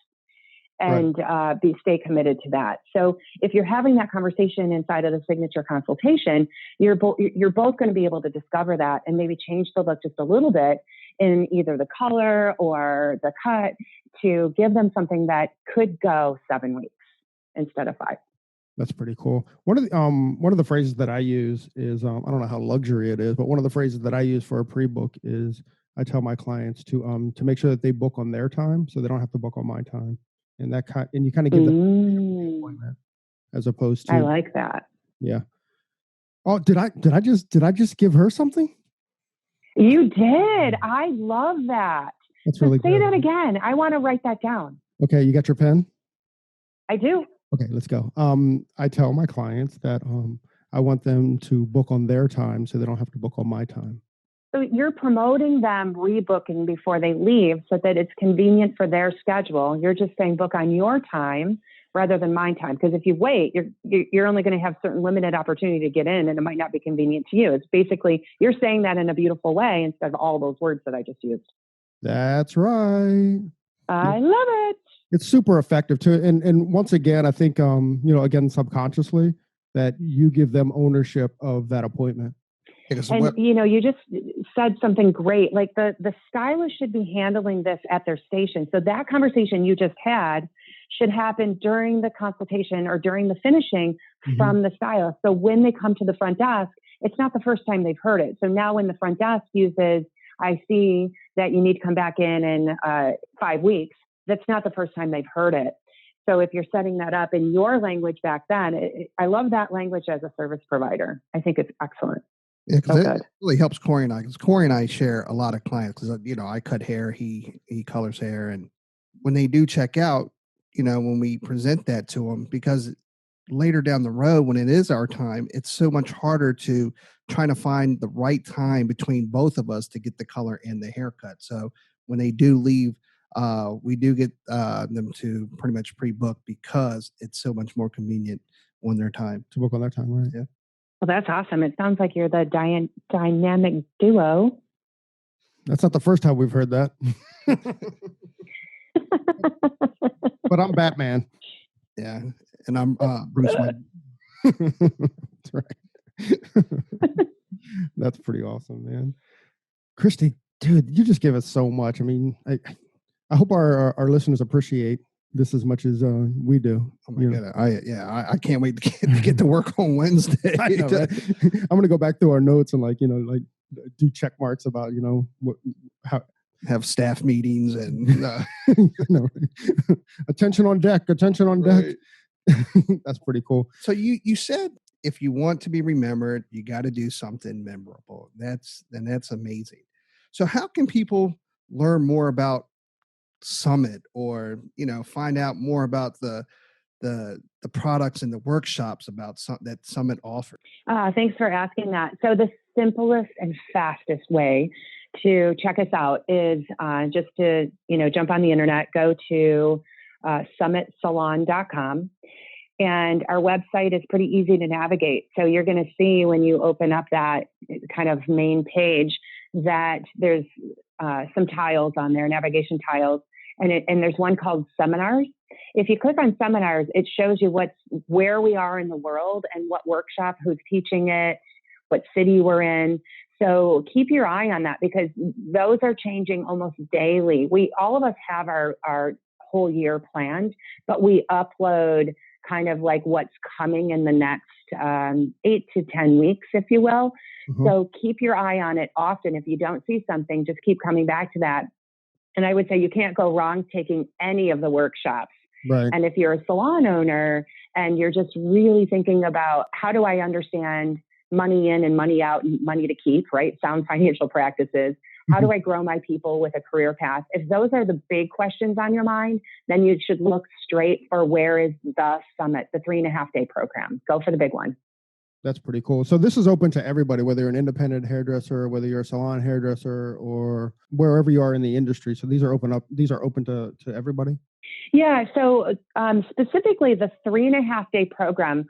and right. Stay committed to that. So if you're having that conversation inside of the signature consultation, you're both going to be able to discover that and maybe change the look just a little bit in either the color or the cut to give them something that could go 7 weeks instead of 5. That's pretty cool. One of the phrases that I use is I don't know how luxury it is, but one of the phrases that I use for a pre-book is I tell my clients to make sure that they book on their time, so they don't have to book on my time, and you kind of give them an appointment as opposed to. I like that. Yeah. Oh, did I just give her something? You did. I love that. That's really say good. That again. I want to write that down. Okay, you got your pen? I do. Okay, let's go. I tell my clients that I want them to book on their time so they don't have to book on my time. So you're promoting them rebooking before they leave so that it's convenient for their schedule. You're just saying book on your time rather than my time. Because if you wait, you're only going to have certain limited opportunity to get in, and it might not be convenient to you. It's basically, you're saying that in a beautiful way instead of all those words that I just used. That's right. I love it. It's super effective too. And once again, I think, again, subconsciously, that you give them ownership of that appointment. And, you just said something great. Like the stylist should be handling this at their station. So that conversation you just had should happen during the consultation or during the finishing from the stylist. So when they come to the front desk, it's not the first time they've heard it. So now when the front desk uses, I see that you need to come back in 5 weeks, that's not the first time they've heard it. So if you're setting that up in your language back then, I love that language as a service provider. I think it's excellent. Yeah, because it really helps Corey and I. Because Corey and I share a lot of clients. Because I cut hair, he colors hair, and when they do check out, when we present that to them, because later down the road when it is our time, it's so much harder to try to find the right time between both of us to get the color and the haircut. So when they do leave, we do get them to pretty much pre-book because it's so much more convenient on their time. To book on their time, right? Yeah. Well, that's awesome. It sounds like you're the dynamic duo That's not the first time we've heard that. But I'm Batman. Yeah, and I'm Bruce Wayne. That's right. That's pretty awesome, man. Kristi, dude, you just give us so much. I mean, I hope our listeners appreciate this as much as we do. Oh my god! I can't wait to get to work on Wednesday. I know, right? I'm gonna go back through our notes and like do check marks about how have staff meetings and attention on deck. Right. That's pretty cool. So you said if you want to be remembered, you got to do something memorable. That's amazing. So how can people learn more about Summit, or find out more about the products and the workshops that Summit offers? Thanks for asking that. So the simplest and fastest way to check us out is just to jump on the internet, go to summitsalon.com. And our website is pretty easy to navigate. So you're going to see when you open up that kind of main page that there's some tiles on there, navigation tiles, and there's one called seminars. If you click on seminars, it shows you where we are in the world and what workshop, who's teaching it, what city we're in. So keep your eye on that because those are changing almost daily. All of us have our whole year planned, but we upload kind of like what's coming in the next 8 to 10 weeks, if you will. Mm-hmm. So keep your eye on it often. If you don't see something, just keep coming back to that. And I would say you can't go wrong taking any of the workshops. Right. And if you're a salon owner and you're just really thinking about how do I understand money in and money out and money to keep, right? Sound financial practices. How do I grow my people with a career path? If those are the big questions on your mind, then you should look straight for where is the Summit, the 3.5-day program. Go for the big one. That's pretty cool. So this is open to everybody, whether you're an independent hairdresser, whether you're a salon hairdresser, or wherever you are in the industry. So these are open to everybody? Yeah. So specifically the 3.5-day program,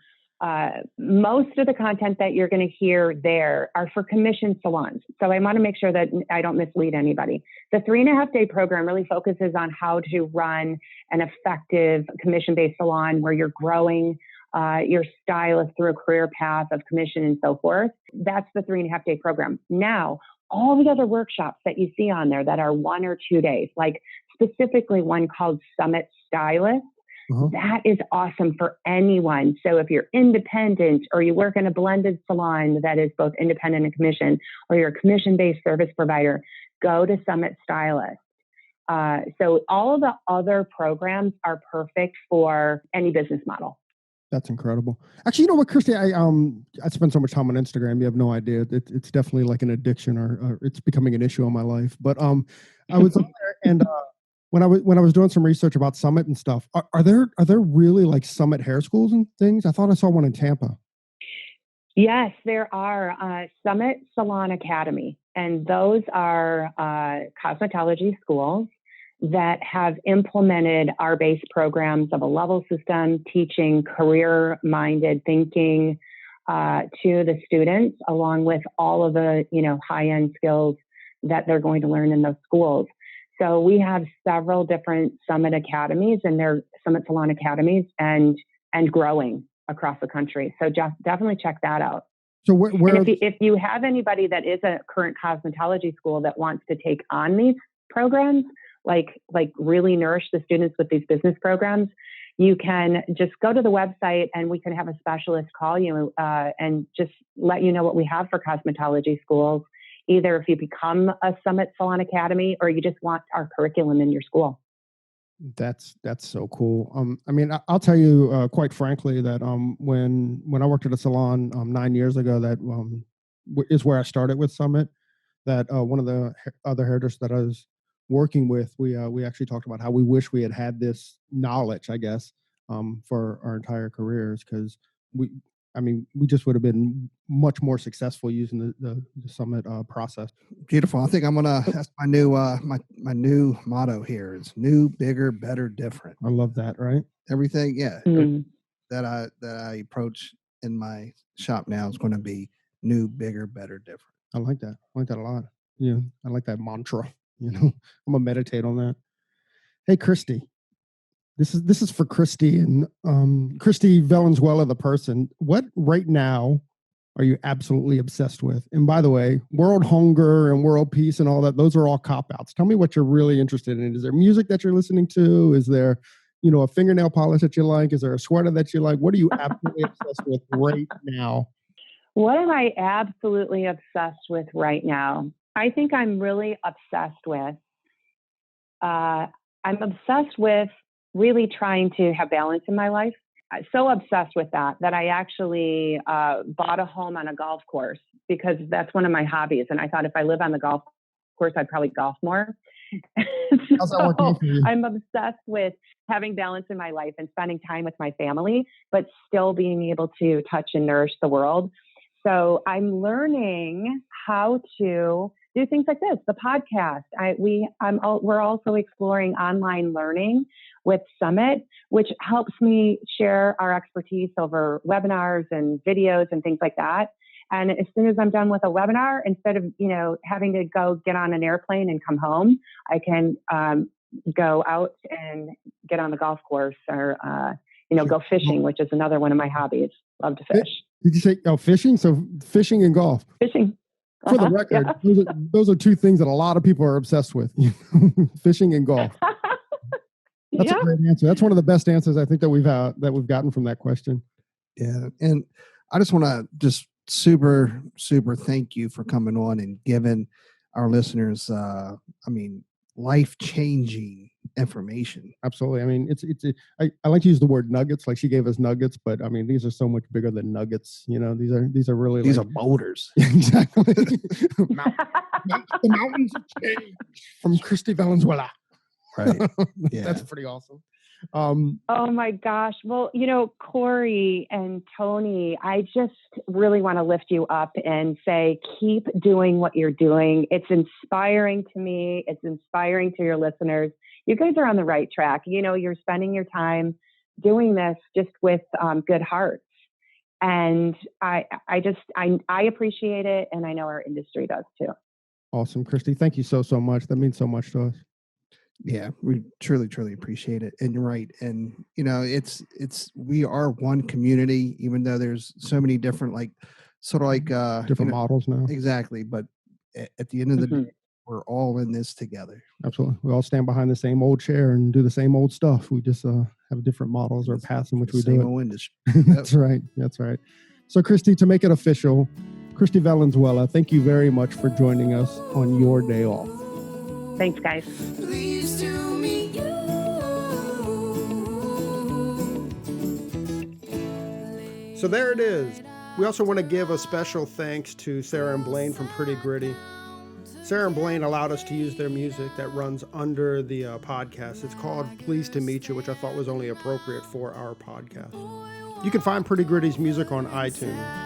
most of the content that you're going to hear there are for commissioned salons. So I want to make sure that I don't mislead anybody. The 3.5-day program really focuses on how to run an effective commission-based salon where you're growing your stylist through a career path of commission and so forth. That's the 3.5-day program. Now, all the other workshops that you see on there that are 1 or 2 days, like specifically one called Summit Stylist, that is awesome for anyone. So if you're independent or you work in a blended salon that is both independent and commission, or you're a commission-based service provider, go to Summit Stylist. So all of the other programs are perfect for any business model. That's incredible. Actually, you know what, Kristi, I spend so much time on Instagram. You have no idea. It's definitely like an addiction, or it's becoming an issue in my life. But I was on there, and when I was doing some research about Summit and stuff, are there really like Summit hair schools and things? I thought I saw one in Tampa. Yes, there are Summit Salon Academy, and those are cosmetology schools that have implemented our base programs of a level system, teaching career-minded thinking to the students, along with all of the high-end skills that they're going to learn in those schools. So we have several different Summit Academies, and they're Summit Salon Academies, and growing across the country. So just definitely check that out. So where and if you have anybody that is a current cosmetology school that wants to take on these programs, like really nourish the students with these business programs, you can just go to the website and we can have a specialist call you and just let you know what we have for cosmetology schools, either if you become a Summit Salon Academy or you just want our curriculum in your school. That's so cool. I mean, I'll tell you quite frankly that when I worked at a salon 9 years ago, that is where I started with Summit. That one of the other hairdressers that I was working with, we actually talked about how we wish we had this knowledge, I guess, for our entire careers, because we just would have been much more successful using the Summit process. Beautiful. I think that's my new my new motto here is new, bigger, better, different. I love that. Right. Everything. Yeah. Mm-hmm. That I approach in my shop now is going to be new, bigger, better, different. I like that. I like that a lot. Yeah, I like that mantra. I'm gonna meditate on that. Hey, Kristi, this is for Kristi and Kristi Valenzuela, the person. What right now are you absolutely obsessed with? And by the way, world hunger and world peace and all that, those are all cop-outs. Tell me what you're really interested in. Is there music that you're listening to? Is there, a fingernail polish that you like? Is there a sweater that you like? What are you absolutely obsessed with right now? What am I absolutely obsessed with right now? I think I'm really obsessed with, I'm obsessed with really trying to have balance in my life. I'm so obsessed with that I actually bought a home on a golf course because that's one of my hobbies. And I thought if I live on the golf course, I'd probably golf more. How's that working for you? I'm obsessed with having balance in my life and spending time with my family, but still being able to touch and nourish the world. So I'm learning how to do things like this, the podcast. We're also exploring online learning with Summit, which helps me share our expertise over webinars and videos and things like that. And as soon as I'm done with a webinar, instead of, having to go get on an airplane and come home, I can go out and get on the golf course or, go fishing, which is another one of my hobbies. Love to fish. Did you say fishing? So fishing and golf. Fishing. For the record, yeah. those are two things that a lot of people are obsessed with. Fishing and golf. That's a great answer. That's one of the best answers I think that we've gotten from that question. Yeah, and I just want to super thank you for coming on and giving our listeners, life-changing information. Absolutely. I mean, I like to use the word nuggets, like she gave us nuggets, but I mean, these are so much bigger than nuggets. These are really these are boulders. Exactly. The mountains of change from Kristi Valenzuela. Right. Yeah. That's pretty awesome. Oh my gosh. Well, Corey and Tony, I just really want to lift you up and say, keep doing what you're doing. It's inspiring to me. It's inspiring to your listeners. You guys are on the right track. You're spending your time doing this just with good hearts. And I appreciate it. And I know our industry does too. Awesome. Kristi, thank you so much. That means so much to us. Yeah, we truly appreciate it. And you're right. And, we are one community, even though there's so many different, different models now. Exactly. But at the end of the day, we're all in this together. Absolutely. We all stand behind the same old chair and do the same old stuff. We just have different models or paths in which we do it. Same old industry. That's right. So, Kristi, to make it official, Kristi Valenzuela, thank you very much for joining us on your day off. Thanks, guys. Please do me you. So there it is. We also want to give a special thanks to Sarah and Blaine from Pretty Gritty. Sarah and Blaine allowed us to use their music that runs under the podcast. It's called Pleased to Meet You, which I thought was only appropriate for our podcast. You can find Pretty Gritty's music on iTunes.